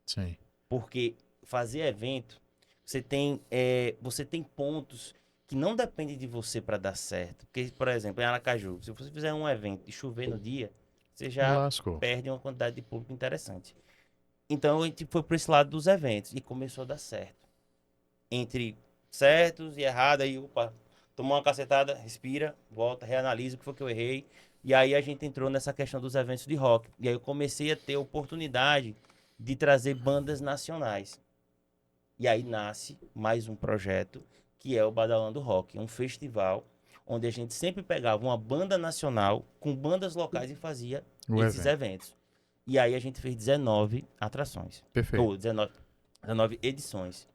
Sim. Porque fazer evento, você tem pontos que não dependem de você para dar certo. Porque, por exemplo, em Aracaju, se você fizer um evento e chover no dia, você já Lascou. perde uma quantidade de público interessante. Então a gente foi para esse lado dos eventos e começou a dar certo. Entre certos e errados, aí, opa, tomou uma cacetada, respira, volta, reanalisa o que foi que eu errei. E aí a gente entrou nessa questão dos eventos de rock. E aí eu comecei a ter a oportunidade de trazer bandas nacionais. E aí nasce mais um projeto, que é o Badalando Rock, um festival onde a gente sempre pegava uma banda nacional com bandas locais e fazia O esses evento. eventos. E aí a gente fez 19 atrações. Perfeito. Ou 19 edições.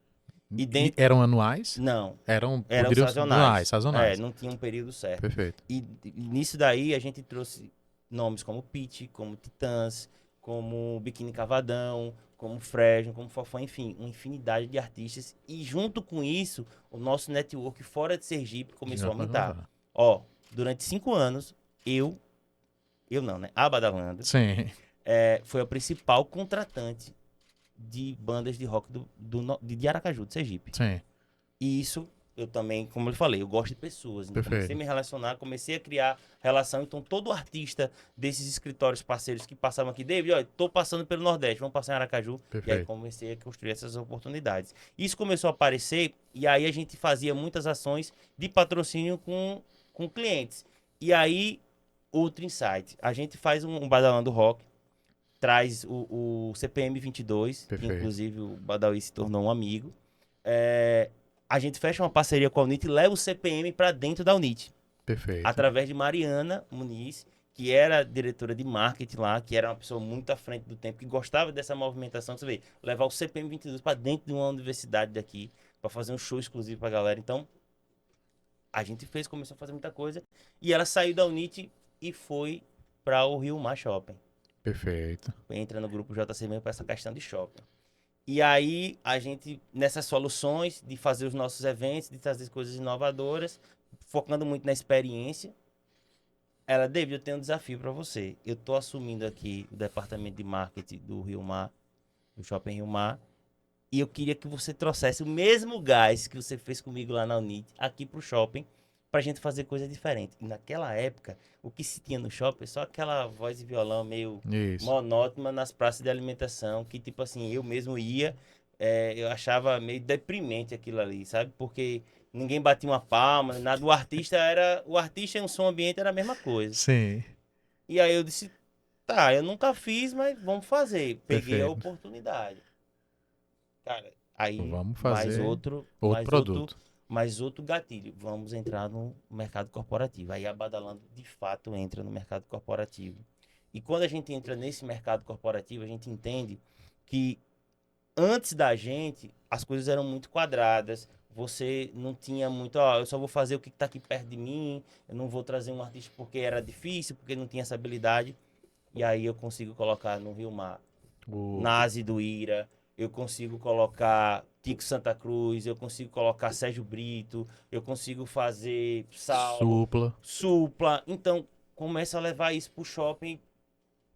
E E dentro. eram anuais? Não, eram Poderiam ser anuais, sazonais. sazonais. Não tinha um período certo. Perfeito. E nisso daí a gente trouxe nomes como Pitty, como Titãs, como Biquíni Cavadão, como Fresno, como Fofão, enfim, uma infinidade de artistas. E junto com isso, o nosso network fora de Sergipe começou a aumentar. Ó, durante 5 anos, eu não, né? A Badalando Sim, foi a principal contratante de bandas de rock de Aracaju, de Sergipe. sim, E isso, eu também, como eu falei, eu gosto de pessoas. Então, comecei a perfeito. me relacionar, comecei a criar relação. Então, todo artista desses escritórios parceiros que passavam aqui, David, ó, tô passando pelo Nordeste, vamos passar em Aracaju. E aí Perfeito. comecei a construir essas oportunidades. Isso começou a aparecer e aí a gente fazia muitas ações de patrocínio com clientes. E aí, outro insight. A gente faz um Badalando Rock, traz o CPM 22, que Perfeito. inclusive o Badawi se tornou um amigo. A gente fecha uma parceria com a Unite e leva o CPM para dentro da Unite, Perfeito. através de Mariana Muniz, que era diretora de marketing lá, que era uma pessoa muito à frente do tempo, que gostava dessa movimentação. Você vê, levar o CPM 22 para dentro de uma universidade daqui, para fazer um show exclusivo para a galera. Então, a gente começou a fazer muita coisa, e ela saiu da Unite e foi para o Rio Mar Shopping. Perfeito. Entra no grupo JC mesmo para essa questão de shopping. E aí, a gente, nessas soluções de fazer os nossos eventos, de trazer coisas inovadoras, focando muito na experiência, ela, David, eu tenho um desafio para você. Eu tô assumindo aqui o departamento de marketing do Rio Mar, do Shopping Rio Mar, e eu queria que você trouxesse o mesmo gás que você fez comigo lá na Unite, aqui pro shopping, pra gente fazer coisa diferente. E naquela época, o que se tinha no shopping é só aquela voz e violão meio Isso. monótona nas praças de alimentação, que tipo assim, eu mesmo ia, eu achava meio deprimente aquilo ali, sabe? Porque ninguém batia uma palma, nada. O artista e um som ambiente era a mesma coisa. Sim. E aí eu disse, tá, eu nunca fiz, mas vamos fazer. Peguei a Perfeito. oportunidade. Cara, aí Vamos mais fazer outro, outro mais outro, produto. mais outro gatilho. Vamos entrar no mercado corporativo. Aí a Badalando de fato entra no mercado corporativo. E quando a gente entra nesse mercado corporativo, a gente entende que antes da gente as coisas eram muito quadradas. Você não tinha muito, ó, eu só vou fazer o que está aqui perto de mim, eu não vou trazer um artista porque era difícil, porque não tinha essa habilidade. E aí eu consigo colocar no Rio Mar O Nazi do Ira, eu consigo colocar Tico Santa Cruz, eu consigo colocar Sérgio Brito, eu consigo fazer Saulo, supla. Supla. Então, começa a levar isso pro shopping.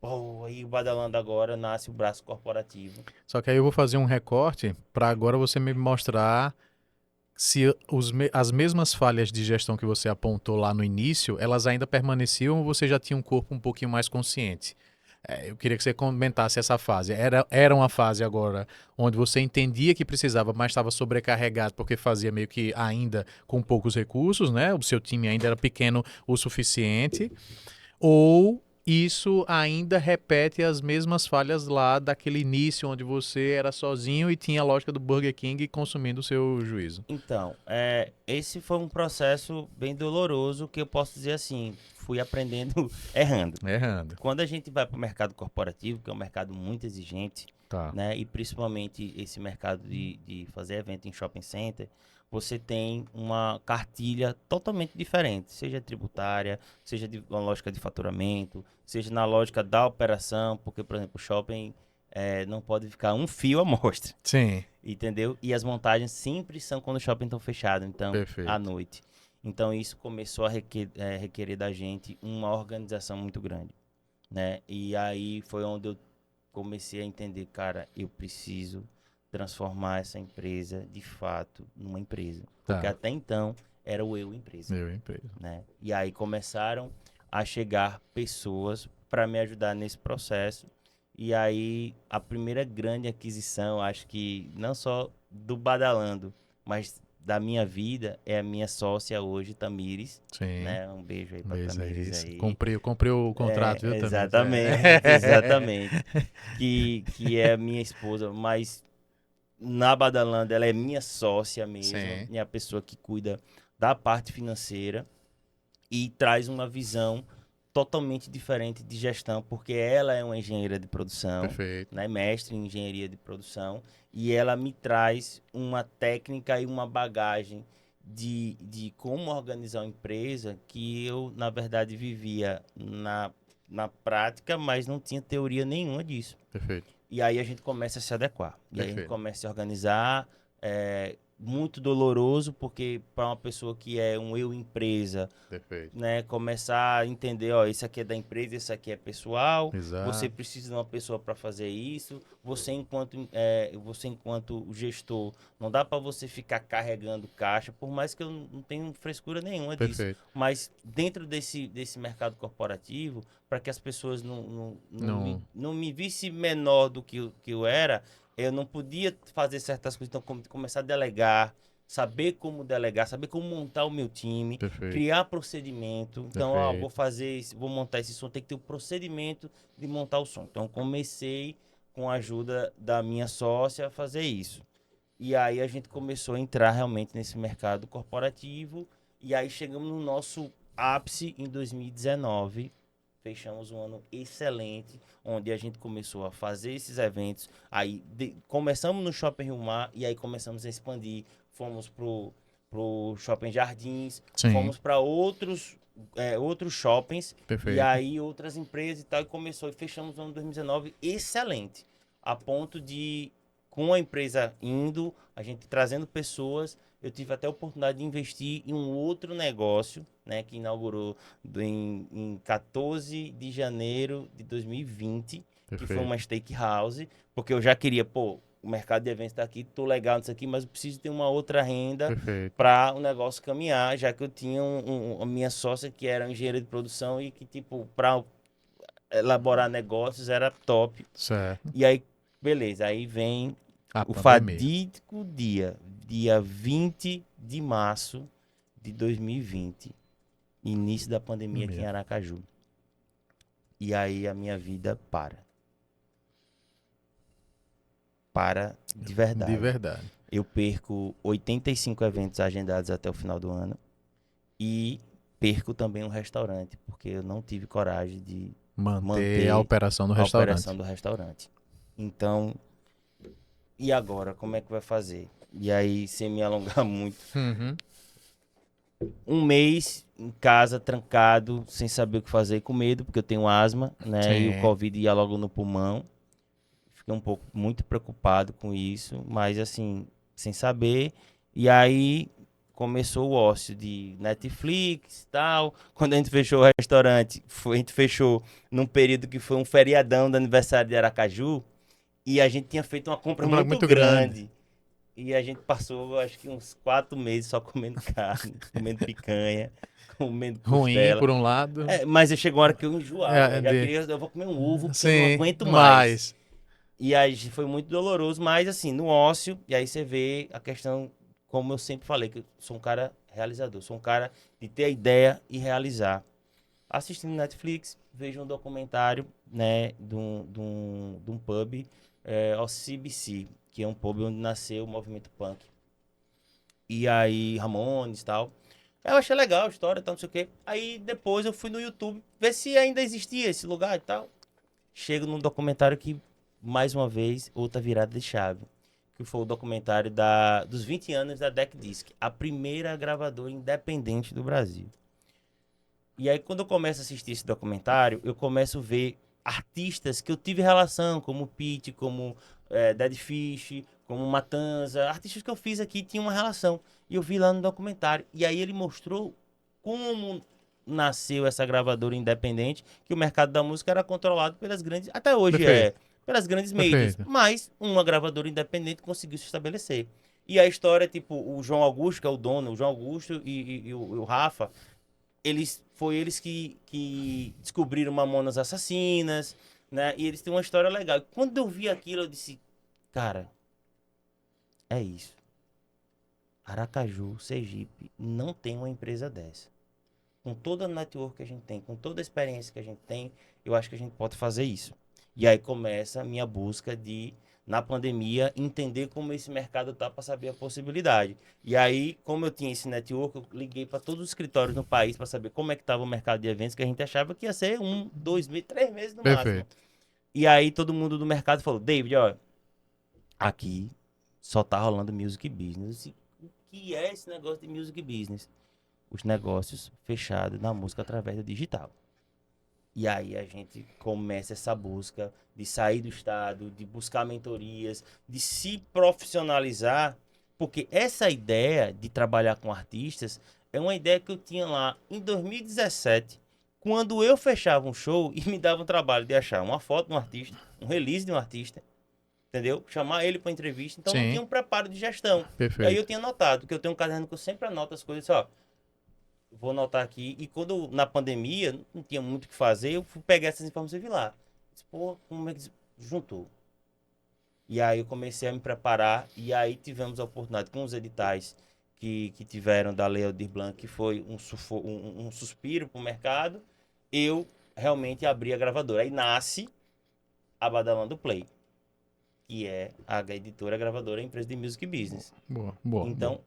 Pô, aí o Badalando agora nasce o braço corporativo. Só que aí eu vou fazer um recorte para agora você me mostrar se as mesmas falhas de gestão que você apontou lá no início, elas ainda permaneciam ou você já tinha um corpo um pouquinho mais consciente? Eu queria que você comentasse essa fase. Era uma fase agora onde você entendia que precisava, mas estava sobrecarregado porque fazia meio que ainda com poucos recursos, né? O seu time ainda era pequeno o suficiente. Ou isso ainda repete as mesmas falhas lá daquele início onde você era sozinho e tinha a lógica do Burger King consumindo o seu juízo. Então, esse foi um processo bem doloroso que eu posso dizer assim, fui aprendendo errando. Errando. Quando a gente vai para o mercado corporativo, que é um mercado muito exigente, Tá. né? E principalmente esse mercado de fazer evento em shopping center, você tem uma cartilha totalmente diferente, seja tributária, seja de uma lógica de faturamento, seja na lógica da operação, porque, por exemplo, o shopping não pode ficar um fio à mostra, Sim, entendeu? E as montagens sempre são quando o shopping está fechado, então, à perfeito. noite. Então, isso começou a requerer da gente uma organização muito grande, né? E aí foi onde eu comecei a entender, cara, eu preciso transformar essa empresa de fato numa empresa, porque Tá. até então era o eu empresa, Meu emprego. né? E aí começaram a chegar pessoas para me ajudar nesse processo. E aí a primeira grande aquisição, acho que não só do Badalando, mas da minha vida é a minha sócia hoje, Tamires, Sim. né? Um beijo aí para Mas é Tamires isso. aí. Comprei o contrato, viu, também. Exatamente, exatamente. Que é a minha esposa, mas na Badalanda ela é minha sócia mesmo, Sim. é a pessoa que cuida da parte financeira e traz uma visão totalmente diferente de gestão, porque ela é uma engenheira de produção, Perfeito. né, mestre em engenharia de produção, e ela me traz uma técnica e uma bagagem de como organizar uma empresa que eu, na verdade, vivia na prática, mas não tinha teoria nenhuma disso. Perfeito. E aí a gente começa a se adequar. E aí a gente Perfeito. começa a se organizar. Muito doloroso, porque para uma pessoa que é um eu empresa, Perfeito. né, começar a entender, ó, esse aqui é da empresa, esse aqui é pessoal, você Exato. precisa de uma pessoa para fazer isso, você enquanto gestor, não dá para você ficar carregando caixa, por mais que eu não tenha frescura nenhuma disso, Perfeito. mas dentro desse mercado corporativo, para que as pessoas Não. não me vissem menor do que eu era, eu não podia fazer certas coisas, então começar a delegar, saber como delegar, saber como montar o meu time, Perfeito. criar procedimento. Então, ó, Perfeito. vou montar esse som, tem que ter o procedimento de montar o som. Então, comecei com a ajuda da minha sócia a fazer isso. E aí a gente começou a entrar realmente nesse mercado corporativo. E aí chegamos no nosso ápice em 2019. Fechamos um ano excelente, onde a gente começou a fazer esses eventos. Aí começamos no Shopping Rio Mar e aí começamos a expandir. Fomos pro Shopping Jardins, Sim. fomos para outros shoppings e Perfeito. aí outras empresas e tal. E começou e fechamos o ano 2019 excelente. A ponto de, com a empresa indo, a gente trazendo pessoas, eu tive até a oportunidade de investir em um outro negócio, né, que inaugurou em 14 de janeiro de 2020, que foi uma Perfeito. steakhouse, porque eu já queria, pô, o mercado de eventos está aqui, tô legal nisso aqui, mas eu preciso ter uma outra renda Perfeito. para o negócio caminhar, já que eu tinha a minha sócia que era engenheira de produção e que, tipo, para elaborar negócios era top. Certo. E aí, beleza, aí vem A o pandemia. fatídico dia 20 de março de 2020, início da pandemia aqui em Pandemia. Aracaju. E aí a minha vida para de De verdade. verdade. Eu perco 85 eventos agendados até o final do ano e perco também um restaurante, porque eu não tive coragem de Manter a manter operação do a operação restaurante. do restaurante. Então, e agora, como é que vai fazer? E aí, sem me alongar muito, Uhum. um mês em casa, trancado, sem saber o que fazer, com medo, porque eu tenho asma, né? E o Sim. Covid ia logo no pulmão. Fiquei um pouco muito preocupado com isso, mas assim, sem saber. E aí começou o ócio de Netflix e tal. Quando a gente fechou o restaurante, a gente fechou num período que foi um feriadão do aniversário de Aracaju. E a gente tinha feito uma compra Câmara muito muito grande. grande. E a gente passou, acho que uns 4 meses só comendo carne, comendo picanha, comendo Ruim, costela. por um lado. Mas chegou uma hora que eu enjoava. É, Eu já de... queria, eu vou comer um ovo porque eu não Sim, aguento mais. mas. E aí foi muito doloroso, mas assim, no ócio, e aí você vê a questão, como eu sempre falei, que eu sou um cara realizador, sou um cara de ter a ideia e realizar. Assistindo Netflix, vejo um documentário, né, de um pub, o CBC, que é um pub onde nasceu o movimento punk. E aí, Ramones e tal. Eu achei legal a história, tal, não sei o quê. Aí depois eu fui no YouTube ver se ainda existia esse lugar e tal. Chego num documentário que, mais uma vez, outra virada de chave. Que foi o documentário dos 20 anos da Deck Disc, a primeira gravadora independente do Brasil. E aí, quando eu começo a assistir esse documentário, eu começo a ver artistas que eu tive relação, como Pitty, como Dead Fish, como Matanza. Artistas que eu fiz aqui tinham uma relação. E eu vi lá no documentário. E aí ele mostrou como nasceu essa gravadora independente, que o mercado da música era controlado pelas grandes, até hoje Perfeito. pelas grandes majors. Perfeito. Mas uma gravadora independente conseguiu se estabelecer. E a história, tipo, o João Augusto, que é o dono, o João Augusto e o Rafa, eles que descobriram Mamonas Assassinas, né? E eles têm uma história legal. E quando eu vi aquilo, eu disse, cara, é isso. Aracaju, Sergipe, não tem uma empresa dessa. Com toda a network que a gente tem, com toda a experiência que a gente tem, eu acho que a gente pode fazer isso. E aí começa a minha busca de, na pandemia, entender como esse mercado tá para saber a possibilidade. E aí, como eu tinha esse network, eu liguei para todos os escritórios no país para saber como é que estava o mercado de eventos, que a gente achava que ia ser 1, 2 meses, 3 meses no máximo. Perfeito. E aí todo mundo do mercado falou, David, ó, aqui só tá rolando music business. Eu disse, o que é esse negócio de music business? Os negócios fechados na música através do digital. E aí a gente começa essa busca de sair do estado, de buscar mentorias, de se profissionalizar, porque essa ideia de trabalhar com artistas é uma ideia que eu tinha lá em 2017, quando eu fechava um show e me dava o trabalho de achar uma foto de um artista, um release de um artista, entendeu? Chamar ele para entrevista, então não Sim, tinha um preparo de gestão. E aí eu perfeito. tinha anotado, que eu tenho um caderno que eu sempre anoto as coisas, ó, vou anotar aqui. E quando, na pandemia, não tinha muito o que fazer, eu fui pegar essas informações e vi lá. Disse, pô, como é que juntou? E aí eu comecei a me preparar. E aí tivemos a oportunidade com os editais que tiveram da Lei Aldir Blanc, que foi um suspiro para o mercado. Eu realmente abri a gravadora. Aí nasce a Badalando Play, que é a editora, a gravadora, a empresa de music business. Boa, boa, boa. Então,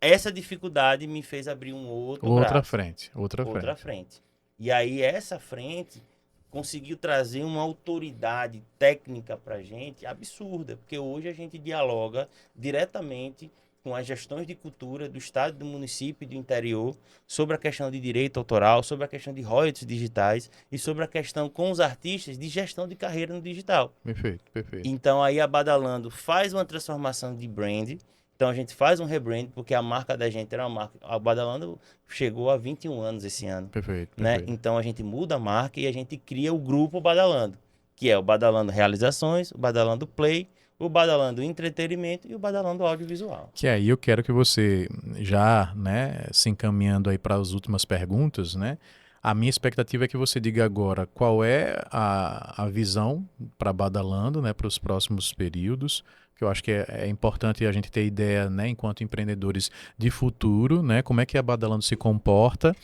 essa dificuldade me fez abrir um outro Outra braço. frente, outra Outra frente. frente. E aí essa frente conseguiu trazer uma autoridade técnica para a gente absurda, porque hoje a gente dialoga diretamente com as gestões de cultura do estado, do município e do interior sobre a questão de direito autoral, sobre a questão de royalties digitais e sobre a questão com os artistas de gestão de carreira no digital. Perfeito, perfeito. Então aí a Badalando faz uma transformação de brand. Então a gente faz um rebrand, porque a marca da gente era uma marca. A Badalando chegou a 21 anos esse ano, Perfeito, né? perfeito. Então a gente muda a marca e a gente cria o grupo Badalando, que é o Badalando Realizações, o Badalando Play, o Badalando Entretenimento e o Badalando Audiovisual. Que aí eu quero que você, já, né, se encaminhando aí para as últimas perguntas, né? A minha expectativa é que você diga agora qual é a visão para Badalando, né, para os próximos períodos, que eu acho que é importante a gente ter ideia, né, enquanto empreendedores de futuro, né, como é que a Badalando se comporta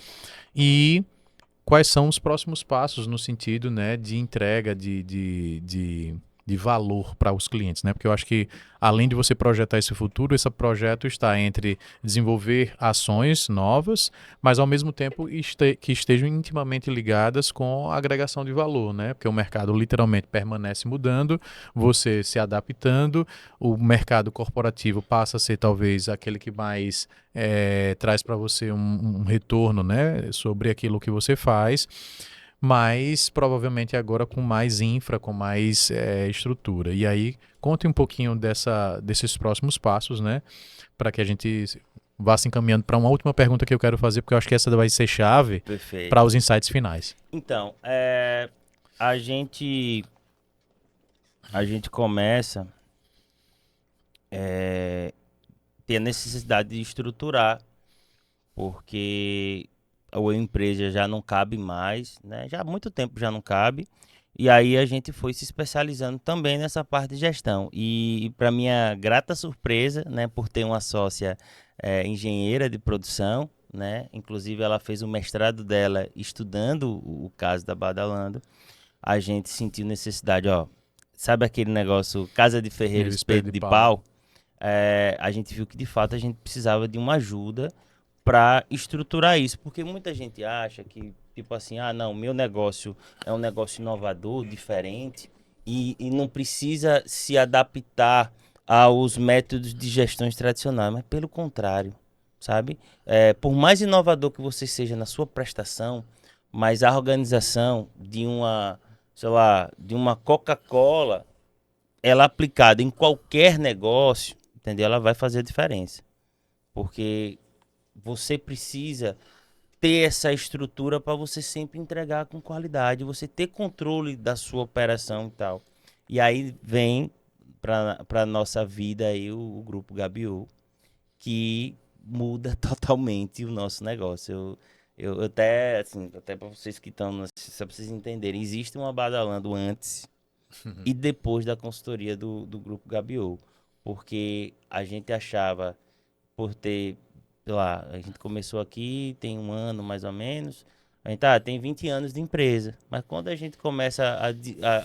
e quais são os próximos passos no sentido, né, de entrega de valor para os clientes, né? Porque eu acho que além de você projetar esse futuro, esse projeto está entre desenvolver ações novas, mas ao mesmo tempo que estejam intimamente ligadas com a agregação de valor, né? Porque o mercado literalmente permanece mudando, você se adaptando, o mercado corporativo passa a ser talvez aquele que mais traz para você um retorno, né, sobre aquilo que você faz, mas provavelmente agora com mais infra, com mais estrutura. E aí, conte um pouquinho desses próximos passos, né, para que a gente vá se encaminhando para uma última pergunta que eu quero fazer, porque eu acho que essa vai ser chave para Perfeito. os insights finais. Então, a gente a gente começa ter a necessidade de estruturar, porque a empresa já não cabe mais, né? Já há muito tempo já não cabe. E aí a gente foi se especializando também nessa parte de gestão. E para minha grata surpresa, né, por ter uma sócia engenheira de produção, né? Inclusive ela fez o mestrado dela estudando o caso da Badalando. A gente sentiu necessidade, ó, sabe aquele negócio casa de ferreiro, Eles pedem espeto de de pau. pau? A gente viu que de fato a gente precisava de uma ajuda para estruturar isso, porque muita gente acha que, tipo assim, ah, não, meu negócio é um negócio inovador, diferente, e não precisa se adaptar aos métodos de gestões tradicionais, mas pelo contrário, sabe? Por mais inovador que você seja na sua prestação, mas a organização de uma, sei lá, de uma Coca-Cola, ela aplicada em qualquer negócio, entendeu? Ela vai fazer a diferença. Porque você precisa ter essa estrutura para você sempre entregar com qualidade, você ter controle da sua operação e tal. E aí vem para nossa vida aí o grupo Gabiô, que muda totalmente o nosso negócio. Eu até, assim, até para vocês que estão, só para vocês entenderem, existe uma Badalando antes e depois da consultoria do grupo Gabiô, porque a gente achava, por ter, sei lá, a gente começou aqui, tem um ano mais ou menos, a gente tem 20 anos de empresa, mas quando a gente começa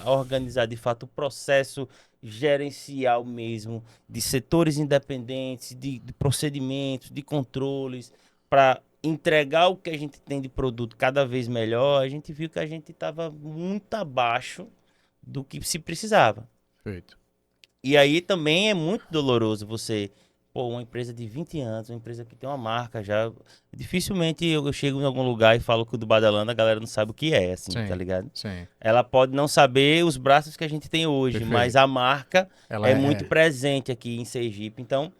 a organizar de fato o processo gerencial mesmo, de setores independentes, de procedimentos, de controles, para entregar o que a gente tem de produto cada vez melhor, a gente viu que a gente estava muito abaixo do que se precisava. Perfeito. E aí também é muito doloroso você pô, uma empresa de 20 anos, uma empresa que tem uma marca já. Dificilmente eu chego em algum lugar e falo que o do Badalando, a galera não sabe o que é, assim, tá Sim, ligado? sim. Ela pode não saber os braços que a gente tem hoje, mas Perfeito. a marca Ela é muito é. presente aqui em Sergipe. Então,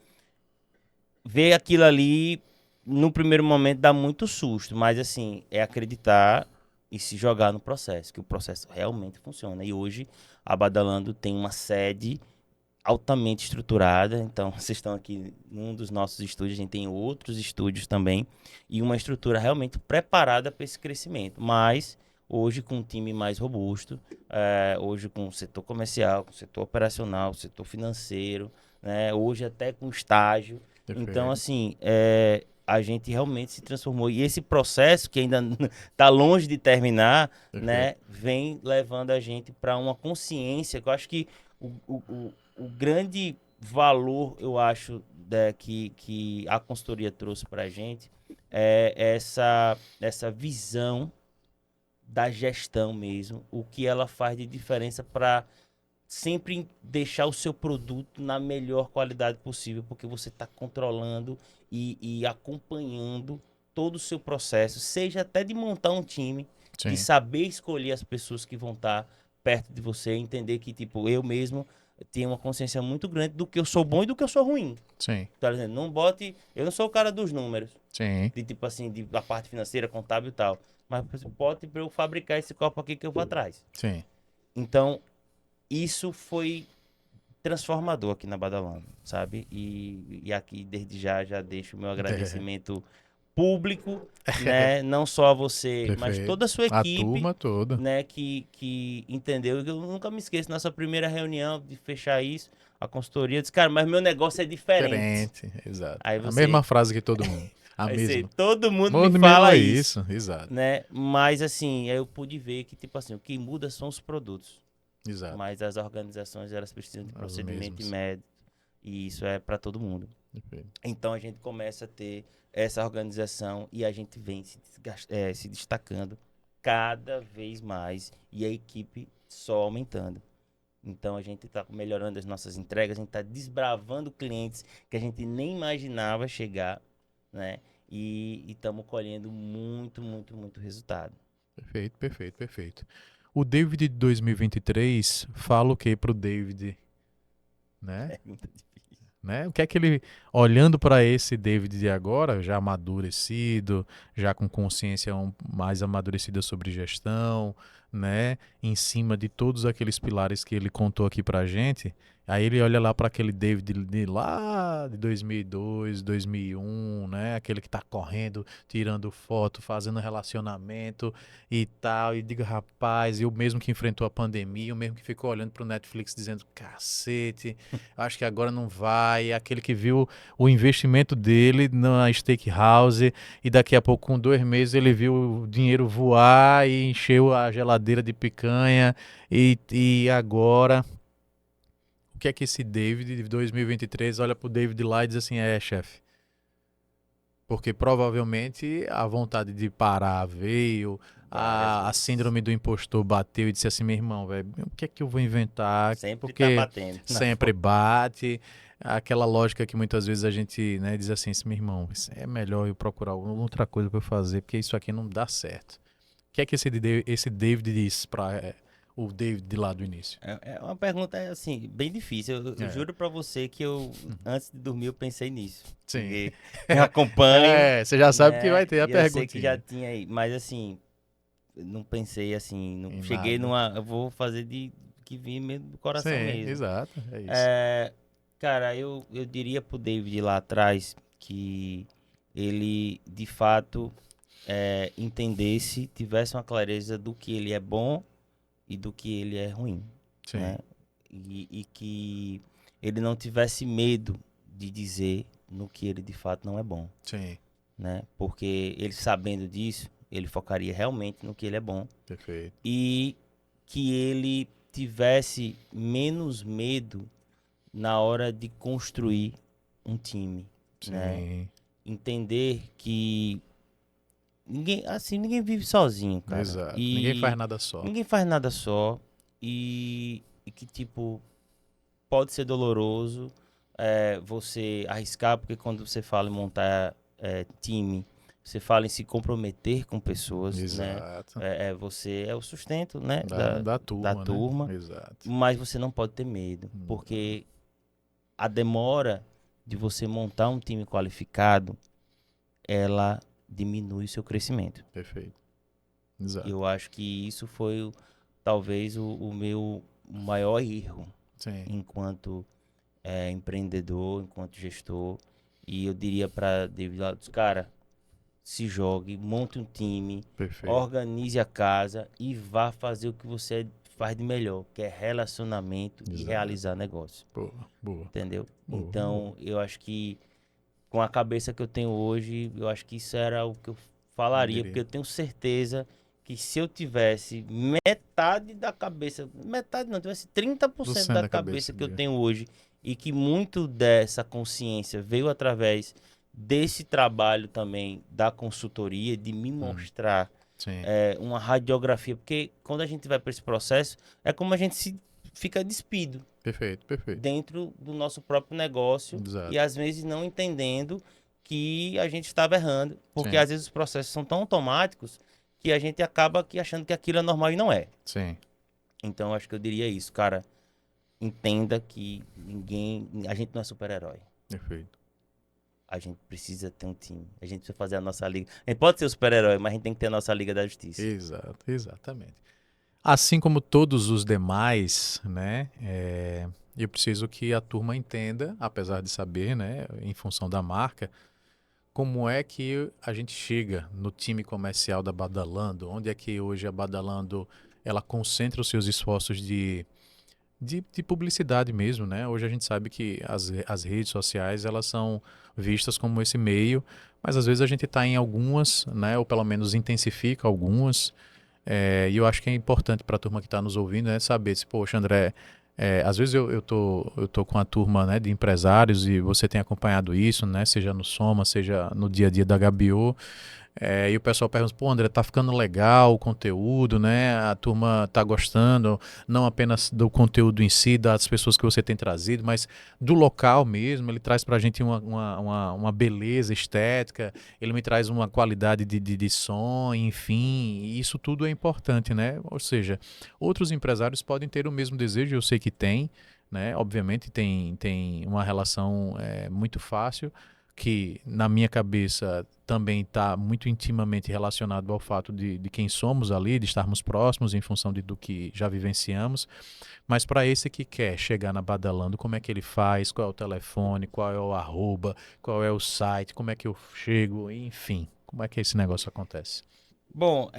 ver aquilo ali, no primeiro momento, dá muito susto, mas assim, é acreditar e se jogar no processo, que o processo realmente funciona. E hoje, a Badalando tem uma sede altamente estruturada. Então, vocês estão aqui num dos nossos estúdios, a gente tem outros estúdios também, e uma estrutura realmente preparada para esse crescimento. Mas, hoje, com um time mais robusto, hoje com o setor comercial, com o setor operacional, setor financeiro, né? Hoje até com estágio. Então, Perfeito. assim, a gente realmente se transformou. E esse processo, que ainda está longe de terminar, Perfeito. né, vem levando a gente para uma consciência que eu acho que o grande valor, eu acho, que a consultoria trouxe para a gente é essa visão da gestão mesmo, o que ela faz de diferença para sempre deixar o seu produto na melhor qualidade possível, porque você está controlando e acompanhando todo o seu processo, seja até de montar um time, de Sim, saber escolher as pessoas que vão estar perto de você, entender que, tipo, eu mesmo tenho uma consciência muito grande do que eu sou bom e do que eu sou ruim. sim, Tá dizendo? Não bote. Eu não sou o cara dos números, sim, de tipo assim, da parte financeira, contábil e tal. Mas bote para eu fabricar esse copo aqui que eu vou atrás. sim. Então, isso foi transformador aqui na Badalona, sabe? E aqui desde já deixo o meu agradecimento público, né? Não só a você, mas Perfeito. toda a sua A equipe, turma toda. né? Que entendeu. Eu nunca me esqueço, nossa primeira reunião de fechar isso, a consultoria disse, cara, mas meu negócio é diferente. Diferente, exato. Aí A mesma você, frase que todo mundo. A aí você, mesma. todo mundo me Mundo mesmo fala é isso, isso, exato. né? Mas assim, aí eu pude ver que, tipo assim, o que muda são os produtos. Exato. Mas as organizações, elas precisam de As procedimento e mesmas. método. E isso é para todo mundo. Perfeito. Então a gente começa a ter essa organização e a gente vem se destacando cada vez mais e a equipe só aumentando. Então a gente está melhorando as nossas entregas, a gente está desbravando clientes que a gente nem imaginava chegar, né? E estamos colhendo muito, muito, muito resultado. Perfeito, perfeito, perfeito. O David de 2023 fala o que pro David, né? Pergunta difícil. Né? O que é que ele, olhando para esse David de agora, já amadurecido, já com consciência mais amadurecida sobre gestão, né? Em cima de todos aqueles pilares que ele contou aqui para a gente, aí ele olha lá para aquele David de lá de 2002, 2001, né? Aquele que tá correndo, tirando foto, fazendo relacionamento e tal, e diga, rapaz, e o mesmo que enfrentou a pandemia, o mesmo que ficou olhando para o Netflix dizendo, cacete, acho que agora não vai. É aquele que viu o investimento dele na Steakhouse e daqui a pouco, com 2 meses, ele viu o dinheiro voar e encheu a geladeira de picanha. E agora, o que é que esse David de 2023 olha pro David lá e diz assim: chefe? Porque provavelmente a vontade de parar veio, Várias a vezes. síndrome do impostor bateu e disse assim, meu irmão, velho, o que é que eu vou inventar? Sempre tá Porque batendo na sempre porta. bate. Aquela lógica que muitas vezes a gente, né, diz assim, meu irmão, é melhor eu procurar outra coisa para eu fazer, porque isso aqui não dá certo. O que é que esse David disse para o David de lá do início? É uma pergunta, assim, bem difícil. Eu É, juro pra você que eu, antes de dormir, eu pensei nisso. sim. Porque eu acompanho, Você já sabe que vai né? ter a E eu sei que já perguntinha. tinha aí. Mas, assim, eu não pensei assim. Não, Em cheguei nada. numa. Eu vou fazer de que vim mesmo do coração Sim, mesmo. exato, é isso. É, cara, eu diria pro David lá atrás que ele, de fato, entendesse, tivesse uma clareza do que ele é bom e do que ele é ruim, Sim, né? E que ele não tivesse medo de dizer no que ele de fato não é bom, sim, né? Porque ele sabendo disso, ele focaria realmente no que ele é bom perfeito. e que ele tivesse menos medo na hora de construir um time, né? Sim, Entender que ninguém vive sozinho, cara. exato. Ninguém faz E nada só. ninguém faz nada só. E que, tipo, pode ser doloroso. você arriscar, porque quando você fala em montar time, você fala em se comprometer com pessoas, né? Exato. Você é o sustento, né? Da turma, da turma, né? Exato. mas você não pode ter medo, porque a demora de você montar um time qualificado, ela diminui o seu crescimento. Perfeito. Exato. Eu acho que isso foi talvez o meu maior erro Sim. enquanto empreendedor, enquanto gestor. E eu diria para David Lattes, cara, se jogue, monte um time, Perfeito. organize a casa e vá fazer o que você faz de melhor, que é relacionamento e Exato. realizar negócio. Boa. Entendeu? Boa. Então, eu acho que com a cabeça que eu tenho hoje, eu acho que isso era o que eu falaria, porque eu tenho certeza que se eu tivesse metade da cabeça, metade não, tivesse 30% da cabeça que eu tenho hoje, e que muito dessa consciência veio através desse trabalho também da consultoria, de me mostrar uma radiografia, porque quando a gente vai para esse processo, é como a gente se fica despido. Perfeito. Dentro do nosso próprio negócio. Exato. E às vezes não entendendo que a gente estava errando, porque às vezes os processos são tão automáticos que a gente acaba aqui achando que aquilo é normal e não é. Sim. Então acho que eu diria isso, cara, entenda que a gente não é super-herói. Perfeito. A gente precisa ter um time, a gente precisa fazer a nossa liga. A gente pode ser o super-herói, mas a gente tem que ter a nossa Liga da Justiça. Exatamente. Assim como todos os demais, né? Eu preciso que a turma entenda, apesar de saber, né, em função da marca, como é que a gente chega no time comercial da Badalando, onde é que hoje a Badalando ela concentra os seus esforços de publicidade mesmo, né? Hoje a gente sabe que as redes sociais elas são vistas como esse meio, mas às vezes a gente está em algumas, né? Ou pelo menos intensifica algumas. E eu acho que é importante para a turma que está nos ouvindo, né, saber se, poxa, André, às vezes eu tô com a turma, né, de empresários e você tem acompanhado isso, né, seja no Soma, seja no dia a dia da Gabiô, e o pessoal pergunta, pô, André, tá ficando legal o conteúdo, né? A turma tá gostando, não apenas do conteúdo em si, das pessoas que você tem trazido, mas do local mesmo. Ele traz pra gente uma beleza estética, ele me traz uma qualidade de som, enfim, e isso tudo é importante, né? Ou seja, outros empresários podem ter o mesmo desejo, eu sei que tem, né? Obviamente tem uma relação muito fácil, que na minha cabeça também está muito intimamente relacionado ao fato de quem somos ali, de estarmos próximos em função do que já vivenciamos. Mas para esse que quer chegar na Badalando, como é que ele faz? Qual é o telefone? Qual é o arroba? Qual é o site? Como é que eu chego? Enfim, como é que esse negócio acontece? Bom,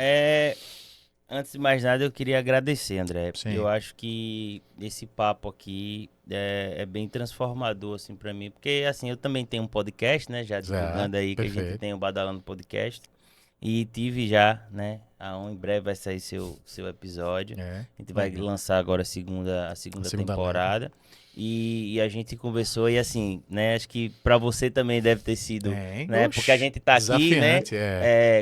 antes de mais nada, eu queria agradecer, André. Sim. Eu acho que esse papo aqui é bem transformador, assim, pra mim. Porque, assim, eu também tenho um podcast, né? Já divulgando aí que a gente tem o Badalando Podcast. E tive já, né? Em breve vai sair seu episódio. A gente vai lançar agora a segunda temporada. E a gente conversou e assim, né? Acho que para você também deve ter sido, né? Porque a gente tá aqui, né?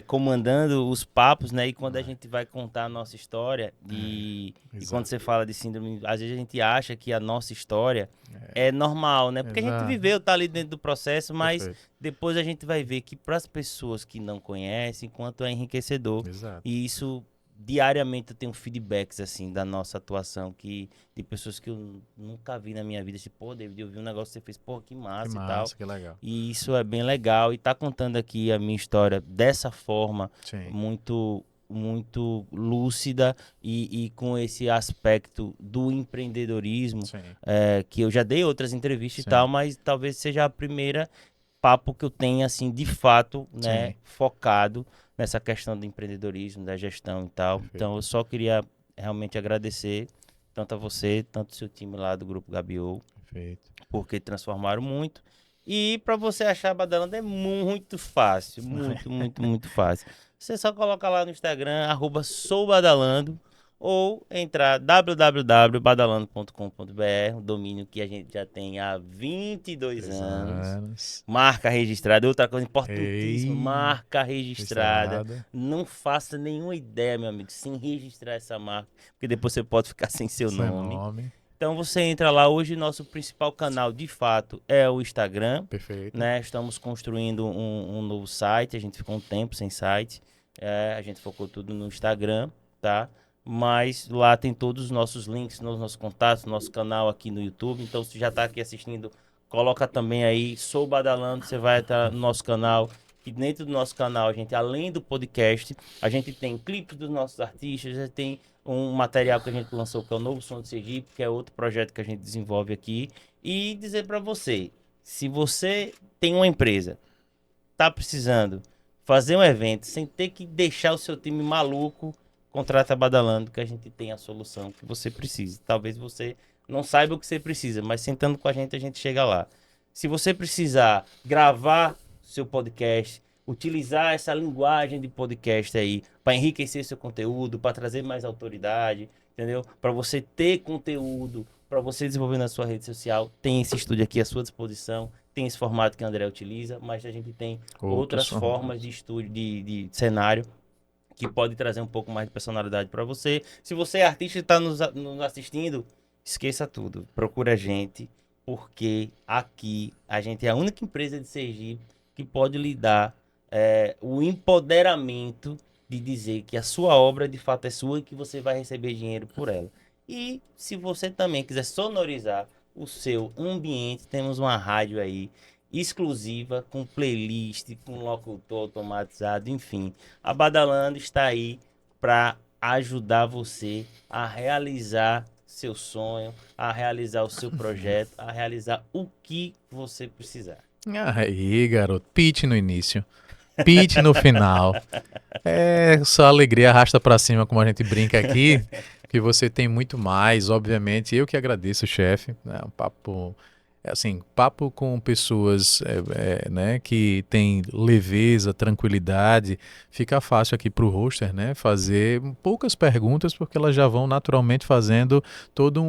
Comandando os papos, né? E quando a gente vai contar a nossa história e quando você fala de síndrome, às vezes a gente acha que a nossa história é normal, né? Porque a gente viveu, tá ali dentro do processo, mas depois a gente vai ver que para as pessoas que não conhecem, quanto é enriquecedor. E isso diariamente eu tenho feedbacks assim da nossa atuação de pessoas que eu nunca vi na minha vida, tipo, pô, David, eu vi um negócio que você fez, pô, que massa e tal. Que legal. E isso é bem legal e tá contando aqui a minha história dessa forma, muito lúcida e com esse aspecto do empreendedorismo, que eu já dei outras entrevistas e tal, mas talvez seja a primeira papo que eu tenho assim de fato, né, focado nessa questão do empreendedorismo, da gestão e tal. Perfeito. Então eu só queria realmente agradecer tanto a você, tanto o seu time lá do Grupo Gabiô, porque transformaram muito. E para você achar a Badalando é muito fácil, muito fácil. Você só coloca lá no Instagram, @soubadalando, ou entrar www.badalando.com.br, um domínio que a gente já tem há 22 anos. Marca registrada, outra coisa importantíssima, marca registrada. Não faça nenhuma ideia, meu amigo, sem registrar essa marca, porque depois você pode ficar sem seu nome. Então você entra lá, hoje nosso principal canal de fato é o Instagram, Perfeito. né? Estamos construindo um novo site, a gente ficou um tempo sem site, a gente focou tudo no Instagram, tá? Mas lá tem todos os nossos links, nos nossos contatos, nosso canal aqui no YouTube. Então se já está aqui assistindo, coloca também aí, Sou Badalando, você vai estar no nosso canal. E dentro do nosso canal, a gente, além do podcast, a gente tem clipes dos nossos artistas, já tem um material que a gente lançou, que é o Novo Som de Sergipe, que é outro projeto que a gente desenvolve aqui. E dizer para você, se você tem uma empresa, tá precisando fazer um evento sem ter que deixar o seu time maluco, contrata a Badalando, que a gente tem a solução que você precisa. Talvez você não saiba o que você precisa, mas sentando com a gente chega lá. Se você precisar gravar seu podcast, utilizar essa linguagem de podcast aí para enriquecer seu conteúdo, para trazer mais autoridade, entendeu? Para você ter conteúdo, para você desenvolver na sua rede social, tem esse estúdio aqui à sua disposição, tem esse formato que o André utiliza, mas a gente tem outras formas de estúdio, de cenário, que pode trazer um pouco mais de personalidade para você. Se você é artista e está nos assistindo, esqueça tudo. Procura a gente, porque aqui a gente é a única empresa de Sergipe que pode lhe dar o empoderamento de dizer que a sua obra de fato é sua e que você vai receber dinheiro por ela. E se você também quiser sonorizar o seu ambiente, temos uma rádio aí exclusiva, com playlist, com locutor automatizado, enfim. A Badalando está aí para ajudar você a realizar seu sonho, a realizar o seu projeto, a realizar o que você precisar. Aí, garoto. Pitch no início. Pitch no final. É só alegria, arrasta pra cima, como a gente brinca aqui. Que você tem muito mais, obviamente. Eu que agradeço, chefe. É um papo. Assim, papo com pessoas né, que tem leveza, tranquilidade, fica fácil aqui para o hoster, né, fazer poucas perguntas, porque elas já vão naturalmente fazendo todo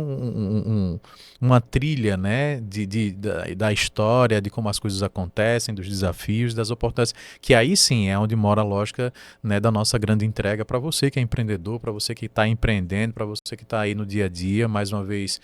uma trilha, né, da história, de como as coisas acontecem, dos desafios, das oportunidades, que aí sim é onde mora a lógica, né, da nossa grande entrega para você que é empreendedor, para você que está empreendendo, para você que está aí no dia a dia, mais uma vez,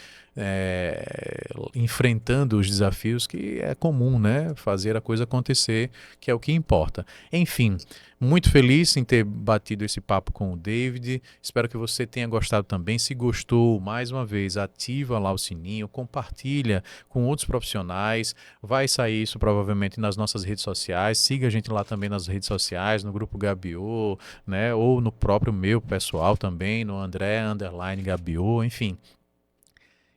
enfrentando os desafios, que é comum, né? Fazer a coisa acontecer, que é o que importa. Enfim, muito feliz em ter batido esse papo com o David. Espero que você tenha gostado também. Se gostou, mais uma vez, ativa lá o sininho, compartilha com outros profissionais. Vai sair isso provavelmente nas nossas redes sociais. Siga a gente lá também nas redes sociais, no grupo Gabiô, né? Ou no próprio meu pessoal também, no André_Gabiô, enfim.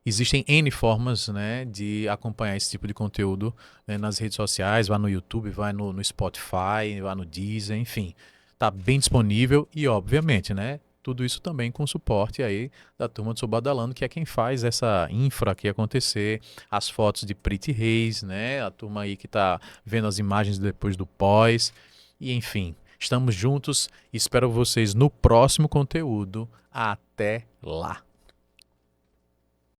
Existem N formas, né, de acompanhar esse tipo de conteúdo, né, nas redes sociais, vai no YouTube, vai no Spotify, vai no Deezer, enfim. Tá bem disponível e, obviamente, né, tudo isso também com suporte aí da turma do Sou Badalando, que é quem faz essa infra aqui acontecer, as fotos de Pretty Reis, né, a turma aí que tá vendo as imagens depois do pós, e enfim, estamos juntos, espero vocês no próximo conteúdo. Até lá!